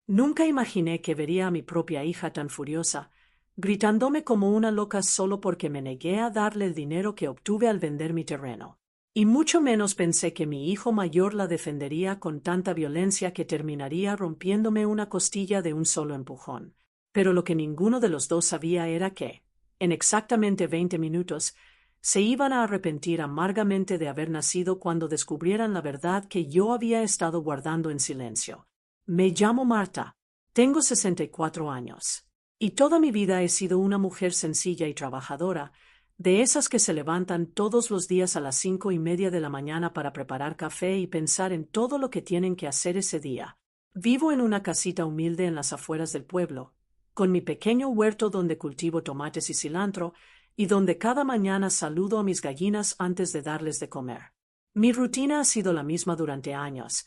Nunca imaginé que vería a mi propia hija tan furiosa, gritándome como una loca solo porque me negué a darle el dinero que obtuve al vender mi terreno. Y mucho menos pensé que mi hijo mayor la defendería con tanta violencia que terminaría rompiéndome una costilla de un solo empujón. Pero lo que ninguno de los dos sabía era que, en exactamente 20 minutos, se iban a arrepentir amargamente de haber nacido cuando descubrieran la verdad que yo había estado guardando en silencio. Me llamo Marta, tengo 64 años, y toda mi vida he sido una mujer sencilla y trabajadora, de esas que se levantan todos los días a las 5:30 de la mañana para preparar café y pensar en todo lo que tienen que hacer ese día. Vivo en una casita humilde en las afueras del pueblo, con mi pequeño huerto donde cultivo tomates y cilantro, y donde cada mañana saludo a mis gallinas antes de darles de comer. Mi rutina ha sido la misma durante años.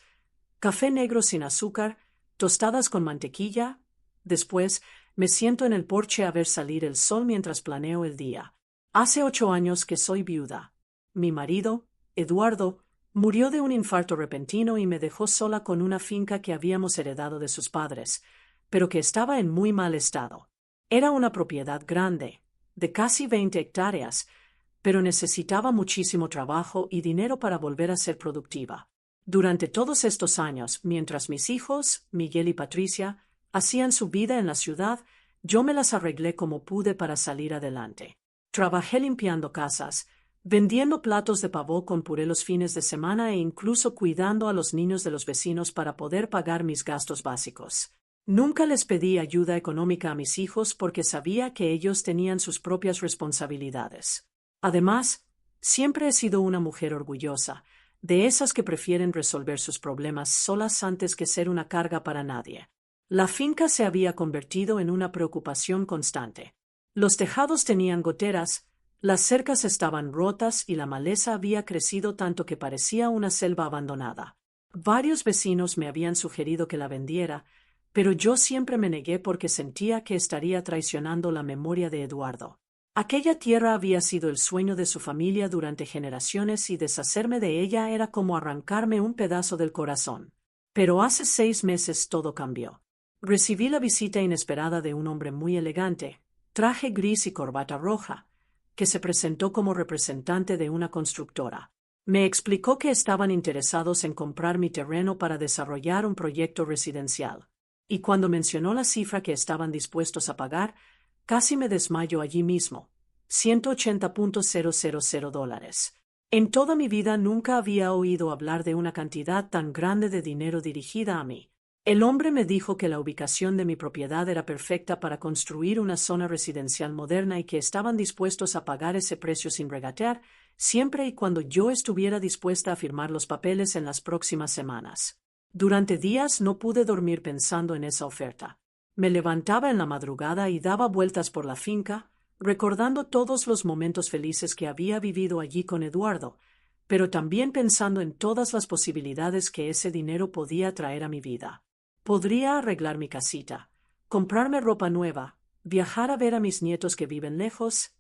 Café negro sin azúcar, tostadas con mantequilla. Después, me siento en el porche a ver salir el sol mientras planeo el día. Hace 8 años que soy viuda. Mi marido, Eduardo, murió de un infarto repentino y me dejó sola con una finca que habíamos heredado de sus padres, pero que estaba en muy mal estado. Era una propiedad grande, de casi 20 hectáreas, pero necesitaba muchísimo trabajo y dinero para volver a ser productiva. Durante todos estos años, mientras mis hijos, Miguel y Patricia, hacían su vida en la ciudad, yo me las arreglé como pude para salir adelante. Trabajé limpiando casas, vendiendo platos de pavó con puré los fines de semana e incluso cuidando a los niños de los vecinos para poder pagar mis gastos básicos. Nunca les pedí ayuda económica a mis hijos porque sabía que ellos tenían sus propias responsabilidades. Además, siempre he sido una mujer orgullosa, de esas que prefieren resolver sus problemas solas antes que ser una carga para nadie. La finca se había convertido en una preocupación constante. Los tejados tenían goteras, las cercas estaban rotas y la maleza había crecido tanto que parecía una selva abandonada. Varios vecinos me habían sugerido que la vendiera, pero yo siempre me negué porque sentía que estaría traicionando la memoria de Eduardo. Aquella tierra había sido el sueño de su familia durante generaciones y deshacerme de ella era como arrancarme un pedazo del corazón. Pero hace 6 meses todo cambió. Recibí la visita inesperada de un hombre muy elegante, traje gris y corbata roja, que se presentó como representante de una constructora. Me explicó que estaban interesados en comprar mi terreno para desarrollar un proyecto residencial. Y cuando mencionó la cifra que estaban dispuestos a pagar, casi me desmayo allí mismo. $180,000. En toda mi vida nunca había oído hablar de una cantidad tan grande de dinero dirigida a mí. El hombre me dijo que la ubicación de mi propiedad era perfecta para construir una zona residencial moderna y que estaban dispuestos a pagar ese precio sin regatear, siempre y cuando yo estuviera dispuesta a firmar los papeles en las próximas semanas. Durante días no pude dormir pensando en esa oferta. Me levantaba en la madrugada y daba vueltas por la finca, recordando todos los momentos felices que había vivido allí con Eduardo, pero también pensando en todas las posibilidades que ese dinero podía traer a mi vida. Podría arreglar mi casita, comprarme ropa nueva, viajar a ver a mis nietos que viven lejos,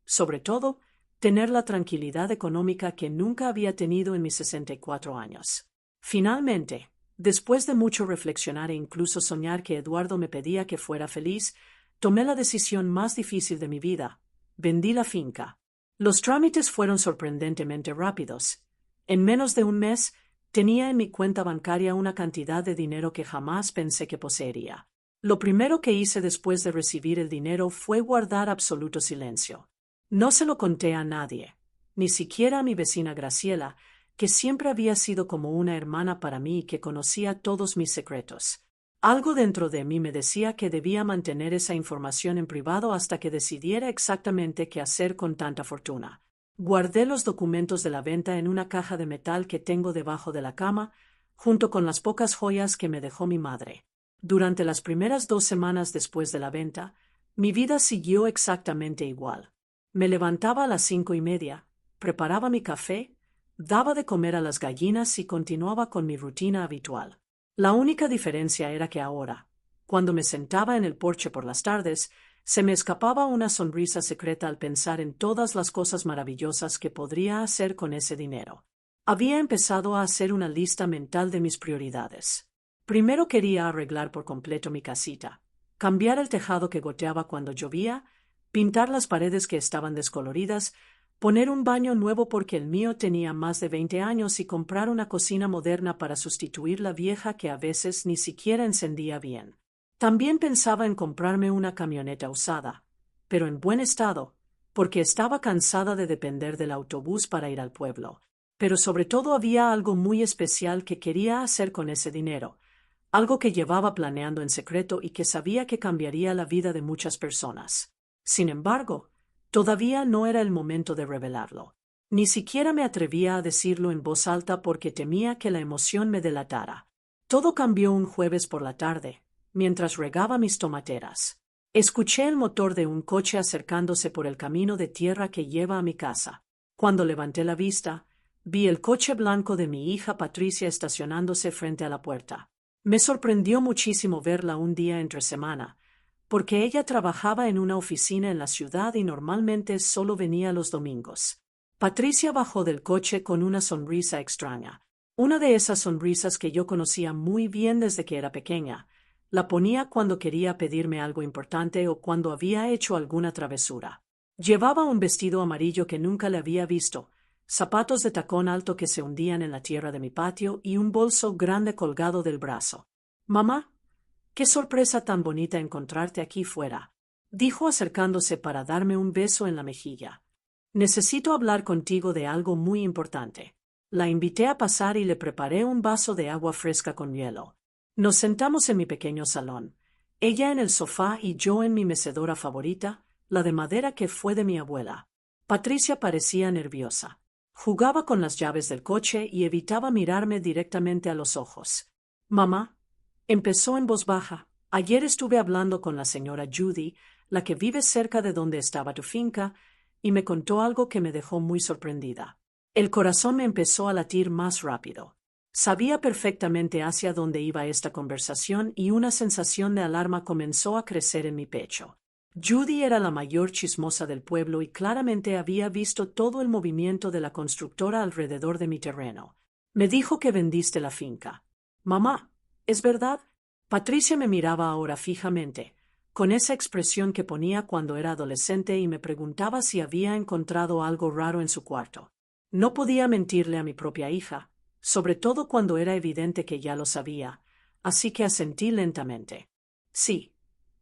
sobre todo, tener la tranquilidad económica que nunca había tenido en mis 64 años. Finalmente, después de mucho reflexionar e incluso soñar que Eduardo me pedía que fuera feliz, tomé la decisión más difícil de mi vida. Vendí la finca. Los trámites fueron sorprendentemente rápidos. En menos de un mes, tenía en mi cuenta bancaria una cantidad de dinero que jamás pensé que poseería. Lo primero que hice después de recibir el dinero fue guardar absoluto silencio. No se lo conté a nadie, ni siquiera a mi vecina Graciela, que siempre había sido como una hermana para mí y que conocía todos mis secretos. Algo dentro de mí me decía que debía mantener esa información en privado hasta que decidiera exactamente qué hacer con tanta fortuna. Guardé los documentos de la venta en una caja de metal que tengo debajo de la cama, junto con las pocas joyas que me dejó mi madre. Durante las primeras 2 semanas después de la venta, mi vida siguió exactamente igual. Me levantaba a las 5:30, preparaba mi café, daba de comer a las gallinas y continuaba con mi rutina habitual. La única diferencia era que ahora, cuando me sentaba en el porche por las tardes, se me escapaba una sonrisa secreta al pensar en todas las cosas maravillosas que podría hacer con ese dinero. Había empezado a hacer una lista mental de mis prioridades. Primero quería arreglar por completo mi casita, cambiar el tejado que goteaba cuando llovía, pintar las paredes que estaban descoloridas, poner un baño nuevo porque el mío tenía más de 20 años y comprar una cocina moderna para sustituir la vieja que a veces ni siquiera encendía bien. También pensaba en comprarme una camioneta usada, pero en buen estado, porque estaba cansada de depender del autobús para ir al pueblo. Pero sobre todo había algo muy especial que quería hacer con ese dinero, algo que llevaba planeando en secreto y que sabía que cambiaría la vida de muchas personas. Sin embargo, todavía no era el momento de revelarlo. Ni siquiera me atrevía a decirlo en voz alta porque temía que la emoción me delatara. Todo cambió un jueves por la tarde, mientras regaba mis tomateras. Escuché el motor de un coche acercándose por el camino de tierra que lleva a mi casa. Cuando levanté la vista, vi el coche blanco de mi hija Patricia estacionándose frente a la puerta. Me sorprendió muchísimo verla un día entre semana, porque ella trabajaba en una oficina en la ciudad y normalmente solo venía los domingos. Patricia bajó del coche con una sonrisa extraña, una de esas sonrisas que yo conocía muy bien desde que era pequeña. La ponía cuando quería pedirme algo importante o cuando había hecho alguna travesura. Llevaba un vestido amarillo que nunca le había visto, zapatos de tacón alto que se hundían en la tierra de mi patio y un bolso grande colgado del brazo. «Mamá, qué sorpresa tan bonita encontrarte aquí fuera», dijo acercándose para darme un beso en la mejilla. «Necesito hablar contigo de algo muy importante». La invité a pasar y le preparé un vaso de agua fresca con hielo. Nos sentamos en mi pequeño salón, ella en el sofá y yo en mi mecedora favorita, la de madera que fue de mi abuela. Patricia parecía nerviosa. Jugaba con las llaves del coche y evitaba mirarme directamente a los ojos. «Mamá», empezó en voz baja, «ayer estuve hablando con la señora Judy, la que vive cerca de donde estaba tu finca, y me contó algo que me dejó muy sorprendida». El corazón me empezó a latir más rápido. Sabía perfectamente hacia dónde iba esta conversación y una sensación de alarma comenzó a crecer en mi pecho. Judy era la mayor chismosa del pueblo y claramente había visto todo el movimiento de la constructora alrededor de mi terreno. «Me dijo que vendiste la finca». «Mamá, ¿es verdad?». Patricia me miraba ahora fijamente, con esa expresión que ponía cuando era adolescente y me preguntaba si había encontrado algo raro en su cuarto. No podía mentirle a mi propia hija, sobre todo cuando era evidente que ya lo sabía, así que asentí lentamente. «Sí,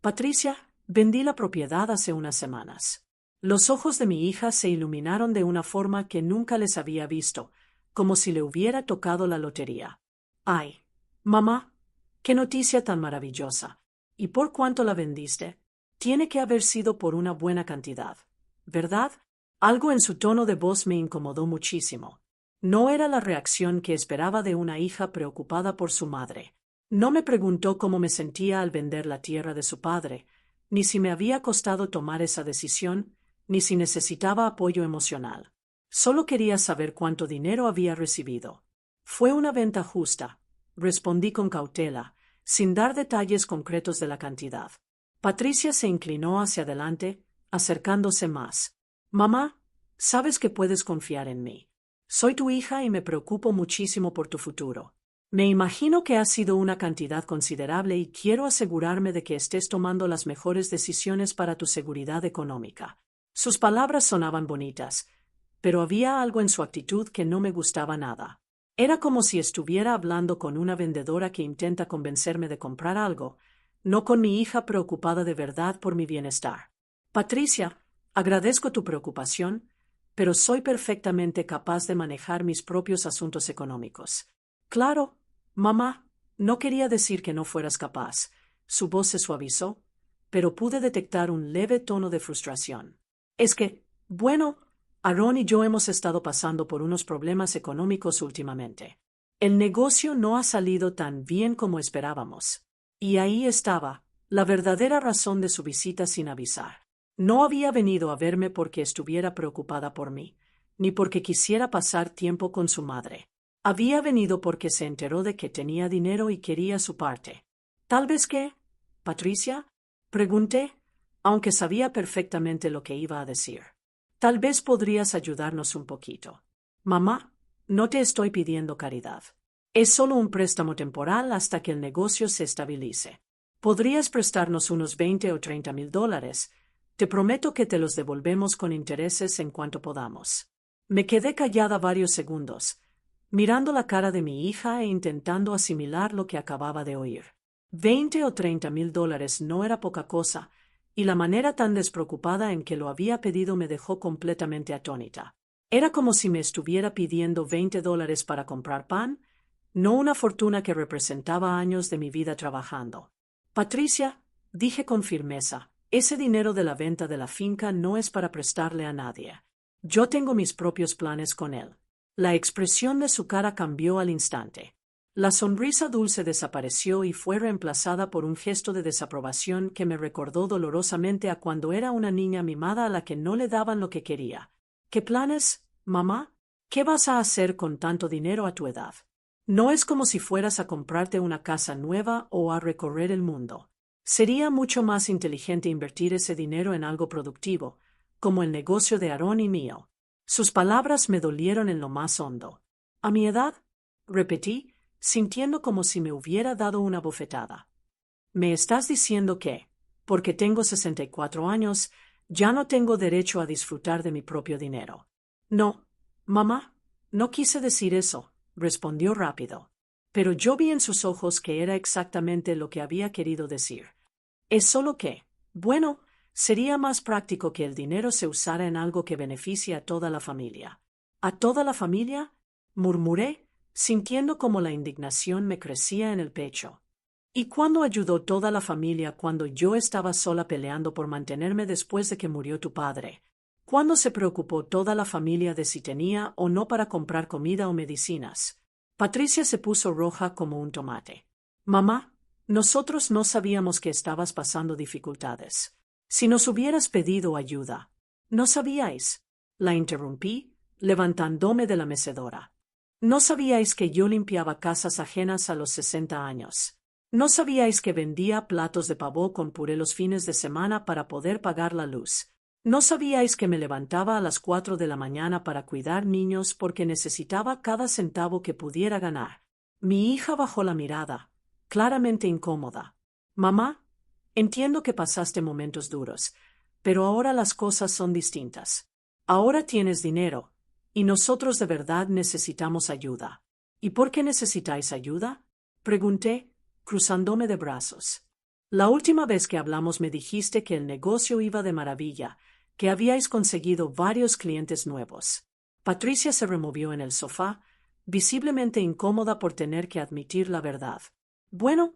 Patricia, vendí la propiedad hace unas semanas». Los ojos de mi hija se iluminaron de una forma que nunca les había visto, como si le hubiera tocado la lotería. «Ay, mamá, qué noticia tan maravillosa. ¿Y por cuánto la vendiste? Tiene que haber sido por una buena cantidad, ¿verdad?». Algo en su tono de voz me incomodó muchísimo. No era la reacción que esperaba de una hija preocupada por su madre. No me preguntó cómo me sentía al vender la tierra de su padre, ni si me había costado tomar esa decisión, ni si necesitaba apoyo emocional. Solo quería saber cuánto dinero había recibido. «Fue una venta justa», respondí con cautela, sin dar detalles concretos de la cantidad. Patricia se inclinó hacia adelante, acercándose más. «Mamá, sabes que puedes confiar en mí. Soy tu hija y me preocupo muchísimo por tu futuro. Me imagino que ha sido una cantidad considerable y quiero asegurarme de que estés tomando las mejores decisiones para tu seguridad económica». Sus palabras sonaban bonitas, pero había algo en su actitud que no me gustaba nada. Era como si estuviera hablando con una vendedora que intenta convencerme de comprar algo, no con mi hija preocupada de verdad por mi bienestar. «Patricia, agradezco tu preocupación, pero soy perfectamente capaz de manejar mis propios asuntos económicos». «Claro, mamá, no quería decir que no fueras capaz». Su voz se suavizó, pero pude detectar un leve tono de frustración. «Es que, bueno, Aaron y yo hemos estado pasando por unos problemas económicos últimamente. El negocio no ha salido tan bien como esperábamos». Y ahí estaba, la verdadera razón de su visita sin avisar. No había venido a verme porque estuviera preocupada por mí, ni porque quisiera pasar tiempo con su madre. Había venido porque se enteró de que tenía dinero y quería su parte. «¿Tal vez qué, Patricia?», pregunté, aunque sabía perfectamente lo que iba a decir. «Tal vez podrías ayudarnos un poquito». «Mamá, no te estoy pidiendo caridad. Es solo un préstamo temporal hasta que el negocio se estabilice. Podrías prestarnos unos 20 o 30 mil dólares. Te prometo que te los devolvemos con intereses en cuanto podamos. Me quedé callada varios segundos, mirando la cara de mi hija e intentando asimilar lo que acababa de oír. 20 o 30 mil dólares no era poca cosa, y la manera tan despreocupada en que lo había pedido me dejó completamente atónita. Era como si me estuviera pidiendo 20 dólares para comprar pan, no una fortuna que representaba años de mi vida trabajando. Patricia, dije con firmeza, ese dinero de la venta de la finca no es para prestarle a nadie. Yo tengo mis propios planes con él. La expresión de su cara cambió al instante. La sonrisa dulce desapareció y fue reemplazada por un gesto de desaprobación que me recordó dolorosamente a cuando era una niña mimada a la que no le daban lo que quería. ¿Qué planes, mamá? ¿Qué vas a hacer con tanto dinero a tu edad? No es como si fueras a comprarte una casa nueva o a recorrer el mundo. Sería mucho más inteligente invertir ese dinero en algo productivo, como el negocio de Aarón y mío. Sus palabras me dolieron en lo más hondo. ¿A mi edad? Repetí, sintiendo como si me hubiera dado una bofetada. ¿Me estás diciendo que, porque tengo 64 años, ya no tengo derecho a disfrutar de mi propio dinero? No, mamá, no quise decir eso, respondió rápido. Pero yo vi en sus ojos que era exactamente lo que había querido decir. Es solo que, bueno, sería más práctico que el dinero se usara en algo que beneficie a toda la familia. ¿A toda la familia? Murmuré, sintiendo como la indignación me crecía en el pecho. ¿Y cuándo ayudó toda la familia cuando yo estaba sola peleando por mantenerme después de que murió tu padre? ¿Cuándo se preocupó toda la familia de si tenía o no para comprar comida o medicinas? Patricia se puso roja como un tomate. Mamá, nosotros no sabíamos que estabas pasando dificultades. Si nos hubieras pedido ayuda. ¿No sabíais? La interrumpí, levantándome de la mecedora. ¿No sabíais que yo limpiaba casas ajenas a los 60 años? ¿No sabíais que vendía platos de pavó con puré los fines de semana para poder pagar la luz? ¿No sabíais que me levantaba a las 4 de la mañana para cuidar niños porque necesitaba cada centavo que pudiera ganar? Mi hija bajó la mirada, claramente incómoda. Mamá, entiendo que pasaste momentos duros, pero ahora las cosas son distintas. Ahora tienes dinero, y nosotros de verdad necesitamos ayuda. ¿Y por qué necesitáis ayuda? Pregunté, cruzándome de brazos. La última vez que hablamos me dijiste que el negocio iba de maravilla, que habíais conseguido varios clientes nuevos. Patricia se removió en el sofá, visiblemente incómoda por tener que admitir la verdad. Bueno,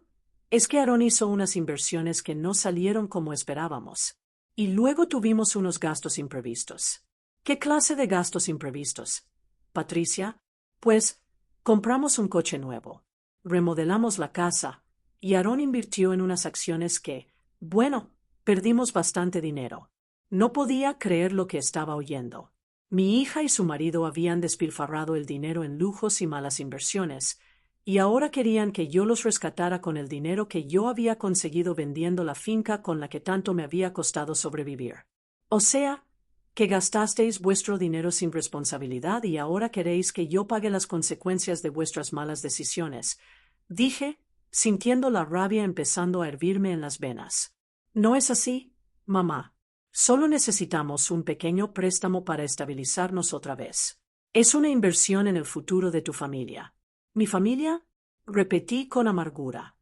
es que Aarón hizo unas inversiones que no salieron como esperábamos. Y luego tuvimos unos gastos imprevistos. ¿Qué clase de gastos imprevistos, Patricia? Pues, compramos un coche nuevo. Remodelamos la casa, y Aarón invirtió en unas acciones que, bueno, perdimos bastante dinero. No podía creer lo que estaba oyendo. Mi hija y su marido habían despilfarrado el dinero en lujos y malas inversiones, y ahora querían que yo los rescatara con el dinero que yo había conseguido vendiendo la finca con la que tanto me había costado sobrevivir. O sea, que gastasteis vuestro dinero sin responsabilidad y ahora queréis que yo pague las consecuencias de vuestras malas decisiones, dije, sintiendo la rabia empezando a hervirme en las venas. ¿No es así, mamá? Solo necesitamos un pequeño préstamo para estabilizarnos otra vez. Es una inversión en el futuro de tu familia. ¿Mi familia? Repetí con amargura.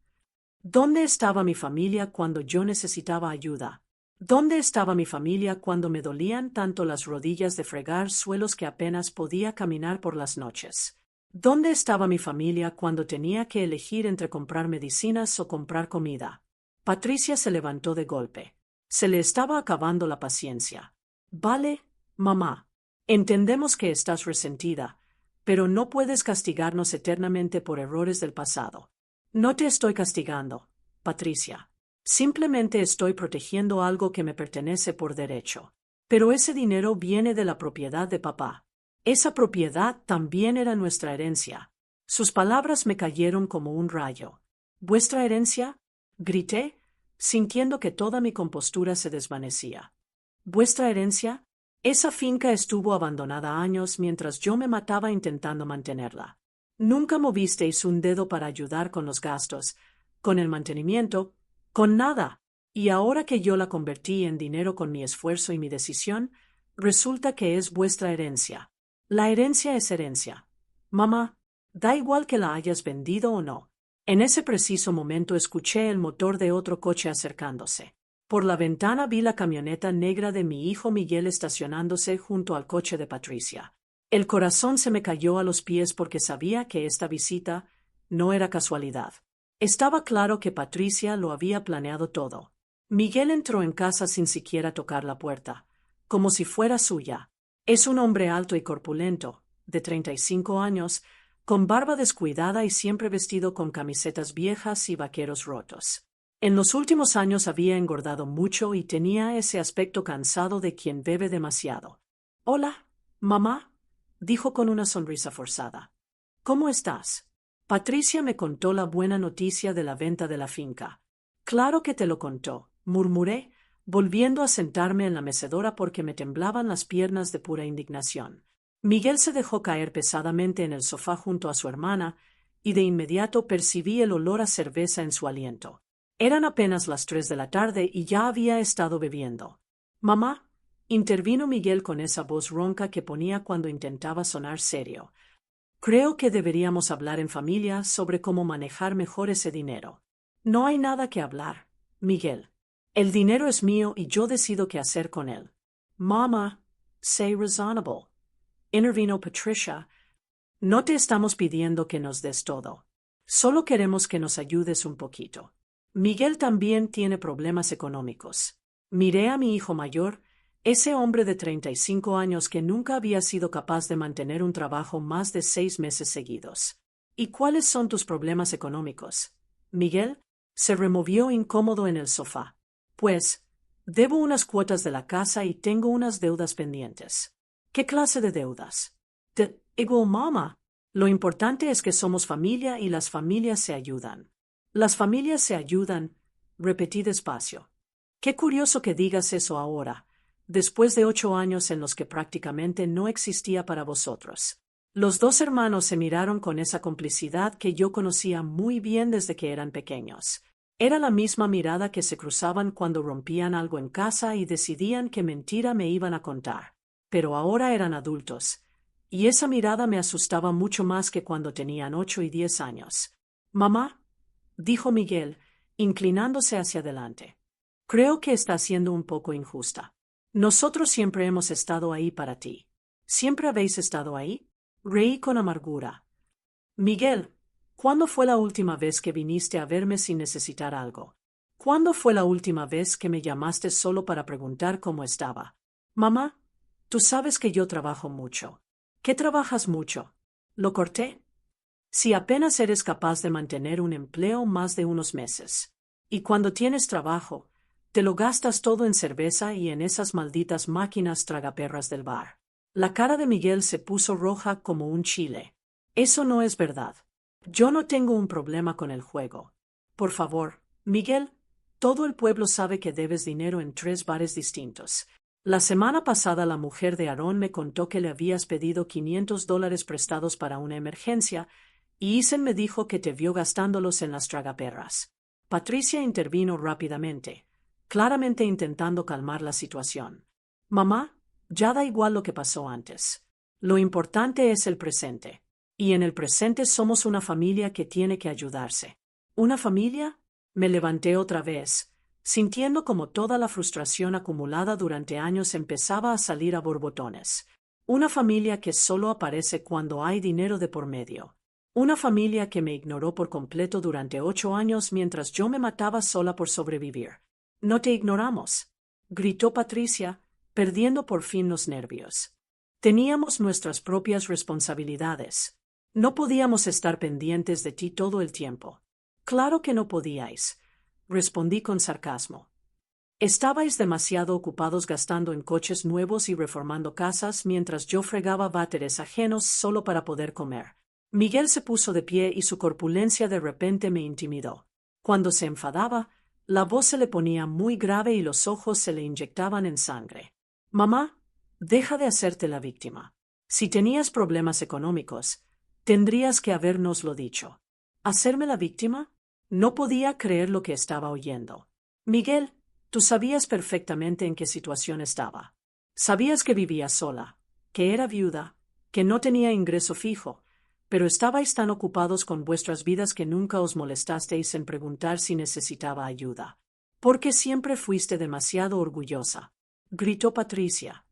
¿Dónde estaba mi familia cuando yo necesitaba ayuda? ¿Dónde estaba mi familia cuando me dolían tanto las rodillas de fregar suelos que apenas podía caminar por las noches? ¿Dónde estaba mi familia cuando tenía que elegir entre comprar medicinas o comprar comida? Patricia se levantó de golpe. Se le estaba acabando la paciencia. Vale, mamá. Entendemos que estás resentida, pero no puedes castigarnos eternamente por errores del pasado. No te estoy castigando, Patricia. Simplemente estoy protegiendo algo que me pertenece por derecho. Pero ese dinero viene de la propiedad de papá. Esa propiedad también era nuestra herencia. Sus palabras me cayeron como un rayo. ¿Vuestra herencia? Grité, sintiendo que toda mi compostura se desvanecía. ¿Vuestra herencia? Esa finca estuvo abandonada años mientras yo me mataba intentando mantenerla. Nunca movisteis un dedo para ayudar con los gastos, con el mantenimiento, con nada. Y ahora que yo la convertí en dinero con mi esfuerzo y mi decisión, resulta que es vuestra herencia. La herencia es herencia. Mamá, da igual que la hayas vendido o no. En ese preciso momento escuché el motor de otro coche acercándose. Por la ventana vi la camioneta negra de mi hijo Miguel estacionándose junto al coche de Patricia. El corazón se me cayó a los pies porque sabía que esta visita no era casualidad. Estaba claro que Patricia lo había planeado todo. Miguel entró en casa sin siquiera tocar la puerta, como si fuera suya. Es un hombre alto y corpulento, de 35 años, con barba descuidada y siempre vestido con camisetas viejas y vaqueros rotos. En los últimos años había engordado mucho y tenía ese aspecto cansado de quien bebe demasiado. «Hola, mamá», dijo con una sonrisa forzada. «¿Cómo estás?» Patricia me contó la buena noticia de la venta de la finca. «Claro que te lo contó», murmuré, volviendo a sentarme en la mecedora porque me temblaban las piernas de pura indignación. Miguel se dejó caer pesadamente en el sofá junto a su hermana, y de inmediato percibí el olor a cerveza en su aliento. Eran apenas las 3 de la tarde y ya había estado bebiendo. «Mamá», intervino Miguel con esa voz ronca que ponía cuando intentaba sonar serio. «Creo que deberíamos hablar en familia sobre cómo manejar mejor ese dinero». «No hay nada que hablar, Miguel. El dinero es mío y yo decido qué hacer con él». «Mama, say reasonable», intervino Patricia. «No te estamos pidiendo que nos des todo. Solo queremos que nos ayudes un poquito. Miguel también tiene problemas económicos». Miré a mi hijo mayor, ese hombre de 35 años que nunca había sido capaz de mantener un trabajo más de 6 meses seguidos. «¿Y cuáles son tus problemas económicos, Miguel?» Se removió incómodo en el sofá. «Pues, debo unas cuotas de la casa y tengo unas deudas pendientes». «¿Qué clase de deudas?» «Digo, mamá, lo importante es que somos familia y las familias se ayudan». «Las familias se ayudan», repetí despacio. «Qué curioso que digas eso ahora, después de 8 años en los que prácticamente no existía para vosotros». Los dos hermanos se miraron con esa complicidad que yo conocía muy bien desde que eran pequeños. Era la misma mirada que se cruzaban cuando rompían algo en casa y decidían qué mentira me iban a contar. Pero ahora eran adultos, y esa mirada me asustaba mucho más que cuando tenían 8 y 10 años. «Mamá», dijo Miguel, inclinándose hacia adelante, «creo que está siendo un poco injusta. Nosotros siempre hemos estado ahí para ti». «¿Siempre habéis estado ahí?». Reí con amargura. «Miguel, ¿cuándo fue la última vez que viniste a verme sin necesitar algo? ¿Cuándo fue la última vez que me llamaste solo para preguntar cómo estaba? Mamá, tú sabes que yo trabajo mucho». «¿Qué trabajas mucho?». Lo corté. «Si apenas eres capaz de mantener un empleo más de unos meses. Y cuando tienes trabajo, te lo gastas todo en cerveza y en esas malditas máquinas tragaperras del bar». La cara de Miguel se puso roja como un chile. «Eso no es verdad. Yo no tengo un problema con el juego. Por favor, Miguel, todo el pueblo sabe que debes dinero en 3 bares distintos. La semana pasada la mujer de Aarón me contó que le habías pedido $500 prestados para una emergencia, y Isen me dijo que te vio gastándolos en las tragaperras». Patricia intervino rápidamente, claramente intentando calmar la situación. «Mamá, ya da igual lo que pasó antes. Lo importante es el presente. Y en el presente somos una familia que tiene que ayudarse». «¿Una familia?». Me levanté otra vez, sintiendo como toda la frustración acumulada durante años empezaba a salir a borbotones. «Una familia que solo aparece cuando hay dinero de por medio. Una familia que me ignoró por completo durante 8 años mientras yo me mataba sola por sobrevivir». «No te ignoramos», gritó Patricia, perdiendo por fin los nervios. «Teníamos nuestras propias responsabilidades. No podíamos estar pendientes de ti todo el tiempo». «Claro que no podíais», respondí con sarcasmo. «Estabais demasiado ocupados gastando en coches nuevos y reformando casas mientras yo fregaba váteres ajenos solo para poder comer». Miguel se puso de pie y su corpulencia de repente me intimidó. Cuando se enfadaba, la voz se le ponía muy grave y los ojos se le inyectaban en sangre. «Mamá, deja de hacerte la víctima. Si tenías problemas económicos, Tendrías que habérnoslo dicho. ¿Hacerme la víctima? No podía creer lo que estaba oyendo. Miguel, tú sabías perfectamente en qué situación estaba. Sabías que vivía sola, que era viuda, que no tenía ingreso fijo, pero estabais tan ocupados con vuestras vidas que nunca os molestasteis en preguntar si necesitaba ayuda. Porque siempre fuiste demasiado orgullosa, gritó Patricia.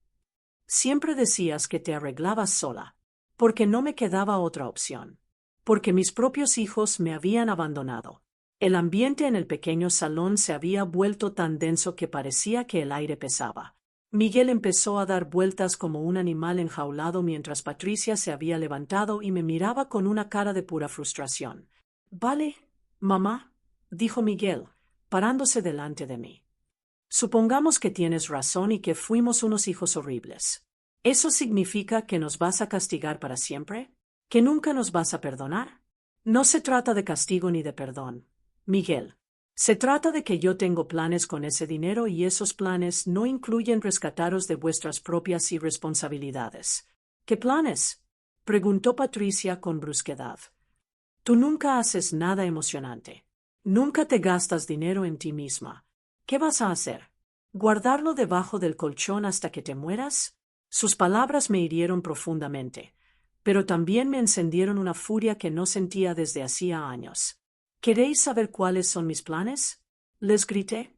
Siempre decías que te arreglabas sola, porque no me quedaba otra opción, porque mis propios hijos me habían abandonado. El ambiente en el pequeño salón se había vuelto tan denso que parecía que el aire pesaba. Miguel empezó a dar vueltas como un animal enjaulado mientras Patricia se había levantado y me miraba con una cara de pura frustración. Vale, mamá, dijo Miguel, parándose delante de mí. Supongamos que tienes razón y que fuimos unos hijos horribles. ¿Eso significa que nos vas a castigar para siempre? ¿Que nunca nos vas a perdonar? No se trata de castigo ni de perdón, Miguel. Se trata de que yo tengo planes con ese dinero y esos planes no incluyen rescataros de vuestras propias irresponsabilidades. ¿Qué planes? Preguntó Patricia con brusquedad. Tú nunca haces nada emocionante. Nunca te gastas dinero en ti misma. ¿Qué vas a hacer? ¿Guardarlo debajo del colchón hasta que te mueras? Sus palabras me hirieron profundamente, pero también me encendieron una furia que no sentía desde hacía años. ¿Queréis saber cuáles son mis planes? Les grité.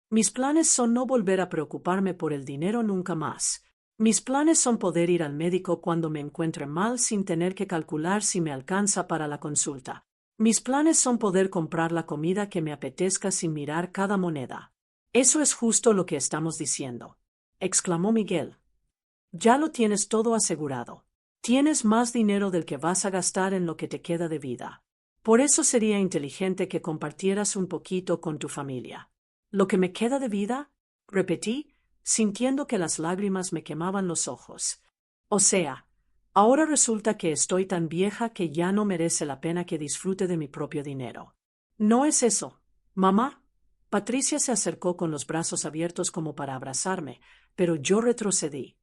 Mis planes son no volver a preocuparme por el dinero nunca más. Mis planes son poder ir al médico cuando me encuentre mal sin tener que calcular si me alcanza para la consulta. Mis planes son poder comprar la comida que me apetezca sin mirar cada moneda. Eso es justo lo que estamos diciendo, exclamó Miguel. Ya lo tienes todo asegurado. Tienes más dinero del que vas a gastar en lo que te queda de vida. Por eso sería inteligente que compartieras un poquito con tu familia. ¿Lo que me queda de vida? Repetí, sintiendo que las lágrimas me quemaban los ojos. O sea, ahora resulta que estoy tan vieja que ya no merece la pena que disfrute de mi propio dinero. No es eso, mamá. Patricia se acercó con los brazos abiertos como para abrazarme, pero yo retrocedí.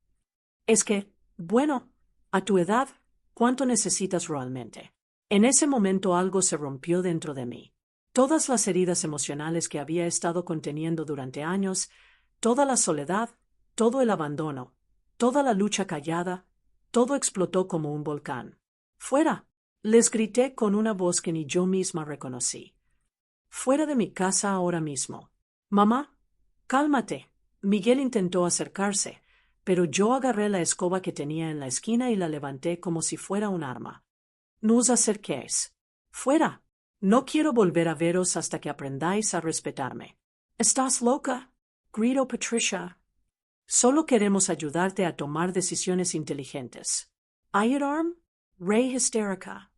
Es que, bueno, a tu edad, ¿cuánto necesitas realmente? En ese momento algo se rompió dentro de mí. Todas las heridas emocionales que había estado conteniendo durante años, toda la soledad, todo el abandono, toda la lucha callada, todo explotó como un volcán. ¡Fuera! Les grité con una voz que ni yo misma reconocí. Fuera de mi casa ahora mismo. Mamá, cálmate. Miguel intentó acercarse, pero yo agarré la escoba que tenía en la esquina y la levanté como si fuera un arma. No os acerquéis. Fuera. No quiero volver a veros hasta que aprendáis a respetarme. ¿Estás loca? Gritó Patricia. Solo queremos ayudarte a tomar decisiones inteligentes. ¿Iron? Rey histérica.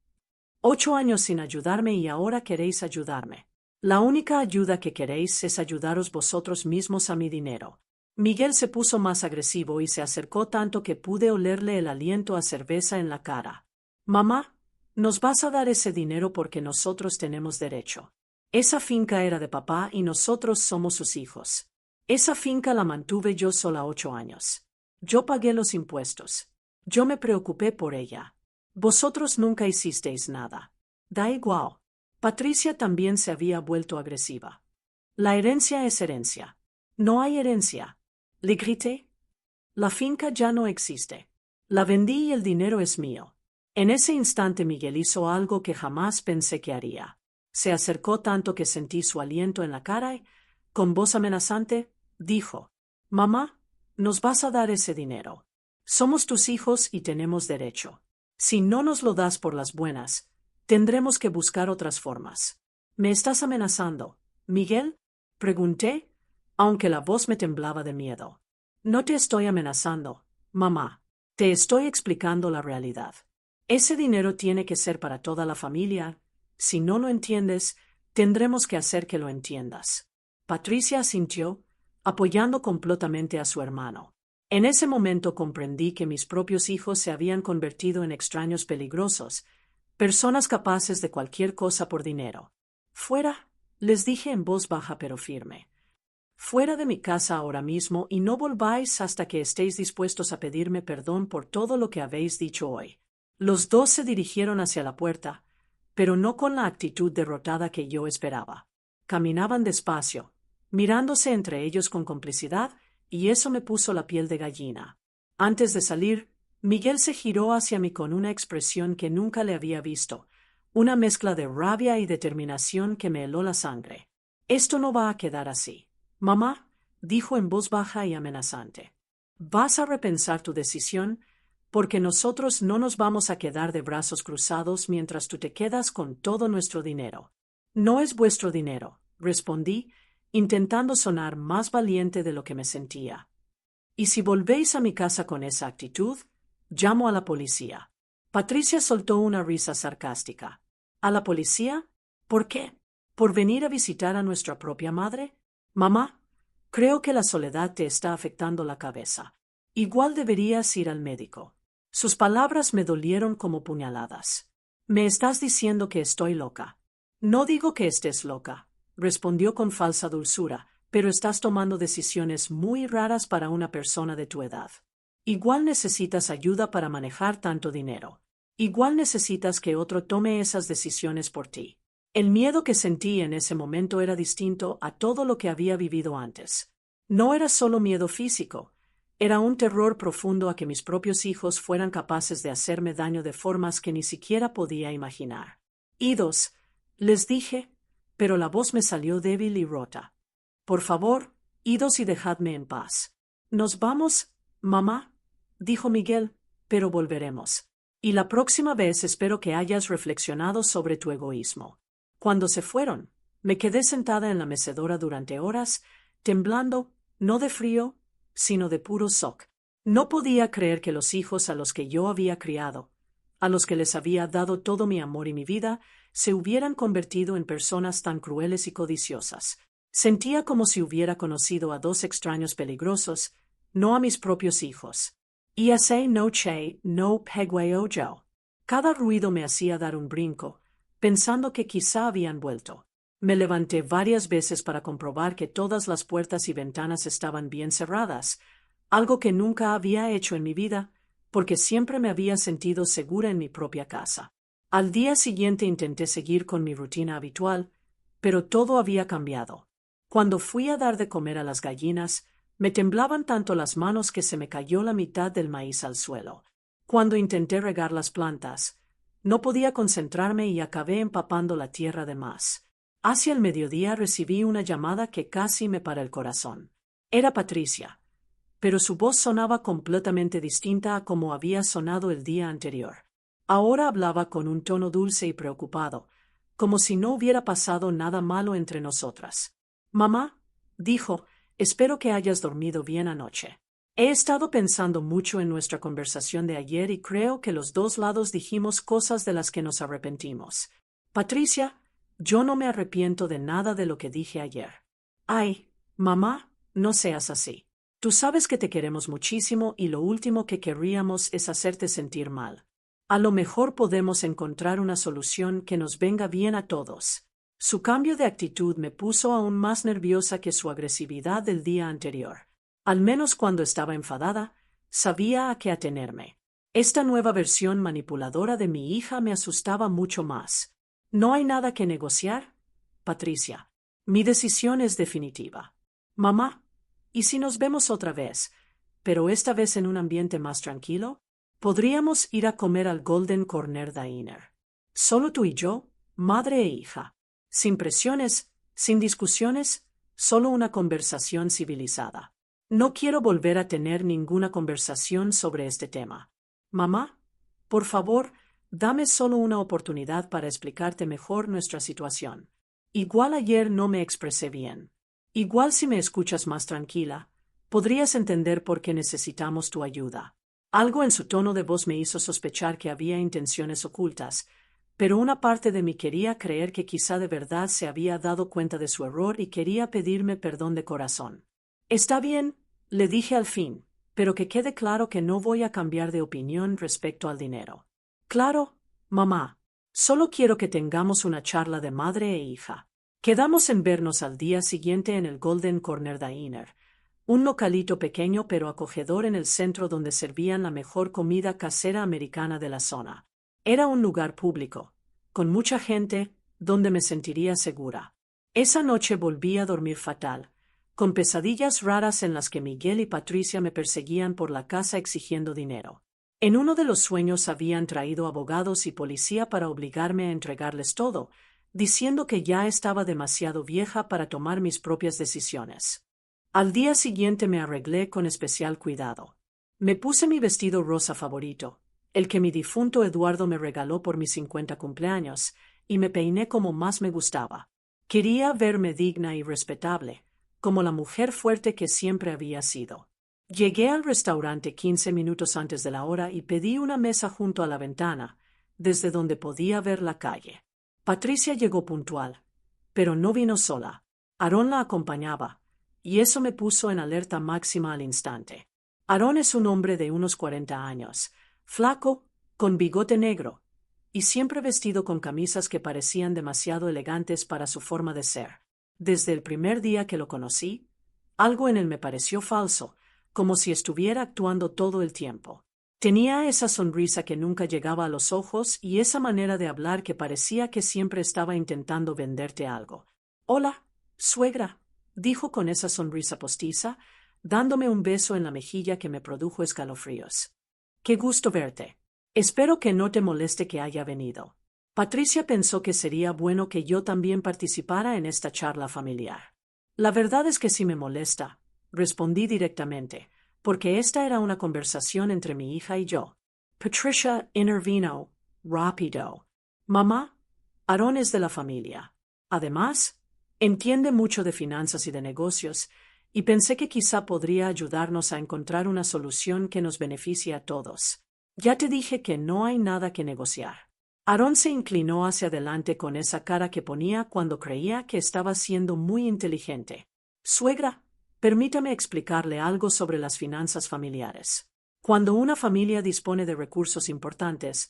8 años sin ayudarme y ahora queréis ayudarme. La única ayuda que queréis es ayudaros vosotros mismos a mi dinero. Miguel se puso más agresivo y se acercó tanto que pude olerle el aliento a cerveza en la cara. Mamá, nos vas a dar ese dinero porque nosotros tenemos derecho. Esa finca era de papá y nosotros somos sus hijos. Esa finca la mantuve yo sola 8 años. Yo pagué los impuestos. Yo me preocupé por ella. Vosotros nunca hicisteis nada. Da igual. Patricia también se había vuelto agresiva. La herencia es herencia. No hay herencia. Le grité. La finca ya no existe. La vendí y el dinero es mío. En ese instante Miguel hizo algo que jamás pensé que haría. Se acercó tanto que sentí su aliento en la cara y, con voz amenazante, dijo: Mamá, nos vas a dar ese dinero. Somos tus hijos y tenemos derecho. Si no nos lo das por las buenas, tendremos que buscar otras formas. ¿Me estás amenazando, Miguel? Pregunté, aunque la voz me temblaba de miedo. No te estoy amenazando, mamá. Te estoy explicando la realidad. Ese dinero tiene que ser para toda la familia. Si no lo entiendes, tendremos que hacer que lo entiendas. Patricia asintió, apoyando completamente a su hermano. En ese momento comprendí que mis propios hijos se habían convertido en extraños peligrosos, personas capaces de cualquier cosa por dinero. Fuera, les dije en voz baja pero firme. Fuera de mi casa ahora mismo y no volváis hasta que estéis dispuestos a pedirme perdón por todo lo que habéis dicho hoy. Los dos se dirigieron hacia la puerta, pero no con la actitud derrotada que yo esperaba. Caminaban despacio, mirándose entre ellos con complicidad, y eso me puso la piel de gallina. Antes de salir, Miguel se giró hacia mí con una expresión que nunca le había visto, una mezcla de rabia y determinación que me heló la sangre. «Esto no va a quedar así. Mamá», dijo en voz baja y amenazante. «Vas a repensar tu decisión, porque nosotros no nos vamos a quedar de brazos cruzados mientras tú te quedas con todo nuestro dinero». «No es vuestro dinero», respondí, intentando sonar más valiente de lo que me sentía. «Y si volvéis a mi casa con esa actitud, llamo a la policía». Patricia soltó una risa sarcástica. «¿A la policía? ¿Por qué? ¿Por venir a visitar a nuestra propia madre? Mamá, creo que la soledad te está afectando la cabeza. Igual deberías ir al médico». Sus palabras me dolieron como puñaladas. «Me estás diciendo que estoy loca». «No digo que estés loca», respondió con falsa dulzura, «pero estás tomando decisiones muy raras para una persona de tu edad. Igual necesitas ayuda para manejar tanto dinero. Igual necesitas que otro tome esas decisiones por ti». El miedo que sentí en ese momento era distinto a todo lo que había vivido antes. No era solo miedo físico, era un terror profundo a que mis propios hijos fueran capaces de hacerme daño de formas que ni siquiera podía imaginar. «Idos», les dije, pero la voz me salió débil y rota. «Por favor, idos y dejadme en paz». «Nos vamos, mamá», dijo Miguel, «pero volveremos. Y la próxima vez espero que hayas reflexionado sobre tu egoísmo». Cuando se fueron, me quedé sentada en la mecedora durante horas, temblando, no de frío, sino de puro shock. No podía creer que los hijos a los que yo había criado, a los que les había dado todo mi amor y mi vida, se hubieran convertido en personas tan crueles y codiciosas. Sentía como si hubiera conocido a dos extraños peligrosos, no a mis propios hijos. «Iase no che no pegueo yo». Cada ruido me hacía dar un brinco, pensando que quizá habían vuelto. Me levanté varias veces para comprobar que todas las puertas y ventanas estaban bien cerradas, algo que nunca había hecho en mi vida, porque siempre me había sentido segura en mi propia casa. Al día siguiente intenté seguir con mi rutina habitual, pero todo había cambiado. Cuando fui a dar de comer a las gallinas, me temblaban tanto las manos que se me cayó la mitad del maíz al suelo. Cuando intenté regar las plantas, no podía concentrarme y acabé empapando la tierra de más. Hacia el mediodía recibí una llamada que casi me paró el corazón. Era Patricia, pero su voz sonaba completamente distinta a como había sonado el día anterior. Ahora hablaba con un tono dulce y preocupado, como si no hubiera pasado nada malo entre nosotras. «Mamá», dijo, «espero que hayas dormido bien anoche. He estado pensando mucho en nuestra conversación de ayer y creo que los dos lados dijimos cosas de las que nos arrepentimos. Patricia, yo no me arrepiento de nada de lo que dije ayer». «Ay, mamá, no seas así. Tú sabes que te queremos muchísimo y lo último que querríamos es hacerte sentir mal. A lo mejor podemos encontrar una solución que nos venga bien a todos». Su cambio de actitud me puso aún más nerviosa que su agresividad del día anterior. Al menos cuando estaba enfadada, sabía a qué atenerme. Esta nueva versión manipuladora de mi hija me asustaba mucho más. «¿No hay nada que negociar, Patricia? Mi decisión es definitiva. Mamá, ¿y si nos vemos otra vez, pero esta vez en un ambiente más tranquilo? Podríamos ir a comer al Golden Corner Diner. Solo tú y yo, madre e hija. Sin presiones, sin discusiones, solo una conversación civilizada. No quiero volver a tener ninguna conversación sobre este tema. Mamá, por favor, dame solo una oportunidad para explicarte mejor nuestra situación. Igual ayer no me expresé bien. Igual si me escuchas más tranquila, podrías entender por qué necesitamos tu ayuda». Algo en su tono de voz me hizo sospechar que había intenciones ocultas, pero una parte de mí quería creer que quizá de verdad se había dado cuenta de su error y quería pedirme perdón de corazón. «Está bien», le dije al fin, «pero que quede claro que no voy a cambiar de opinión respecto al dinero». «Claro, mamá. Solo quiero que tengamos una charla de madre e hija». Quedamos en vernos al día siguiente en el Golden Corner Diner, un localito pequeño pero acogedor en el centro donde servían la mejor comida casera americana de la zona. Era un lugar público, con mucha gente, donde me sentiría segura. Esa noche volví a dormir fatal, con pesadillas raras en las que Miguel y Patricia me perseguían por la casa exigiendo dinero. En uno de los sueños habían traído abogados y policía para obligarme a entregarles todo, diciendo que ya estaba demasiado vieja para tomar mis propias decisiones. Al día siguiente me arreglé con especial cuidado. Me puse mi vestido rosa favorito, el que mi difunto Eduardo me regaló por mis 50 cumpleaños, y me peiné como más me gustaba. Quería verme digna y respetable, como la mujer fuerte que siempre había sido. Llegué al restaurante 15 minutos antes de la hora y pedí una mesa junto a la ventana, desde donde podía ver la calle. Patricia llegó puntual, pero no vino sola. Aarón la acompañaba, y eso me puso en alerta máxima al instante. Aarón es un hombre de unos 40 años, flaco, con bigote negro, y siempre vestido con camisas que parecían demasiado elegantes para su forma de ser. Desde el primer día que lo conocí, algo en él me pareció falso, como si estuviera actuando todo el tiempo. Tenía esa sonrisa que nunca llegaba a los ojos y esa manera de hablar que parecía que siempre estaba intentando venderte algo. «Hola, suegra», dijo con esa sonrisa postiza, dándome un beso en la mejilla que me produjo escalofríos. «Qué gusto verte. Espero que no te moleste que haya venido». Patricia pensó que sería bueno que yo también participara en esta charla familiar. «La verdad es que sí me molesta», respondí directamente, porque esta era una conversación entre mi hija y yo. Patricia intervino rápido. «Mamá, Aarón es de la familia. Además, entiende mucho de finanzas y de negocios, y pensé que quizá podría ayudarnos a encontrar una solución que nos beneficie a todos. Ya te dije que no hay nada que negociar». Aarón se inclinó hacia adelante con esa cara que ponía cuando creía que estaba siendo muy inteligente. «Suegra, permítame explicarle algo sobre las finanzas familiares. Cuando una familia dispone de recursos importantes,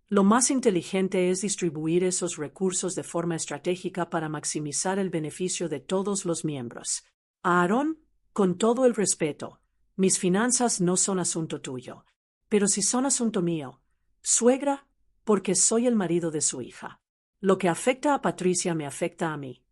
lo más inteligente es distribuir esos recursos de forma estratégica para maximizar el beneficio de todos los miembros. A Aarón, con todo el respeto, mis finanzas no son asunto tuyo, pero sí son asunto mío, suegra, porque soy el marido de su hija. Lo que afecta a Patricia me afecta a mí,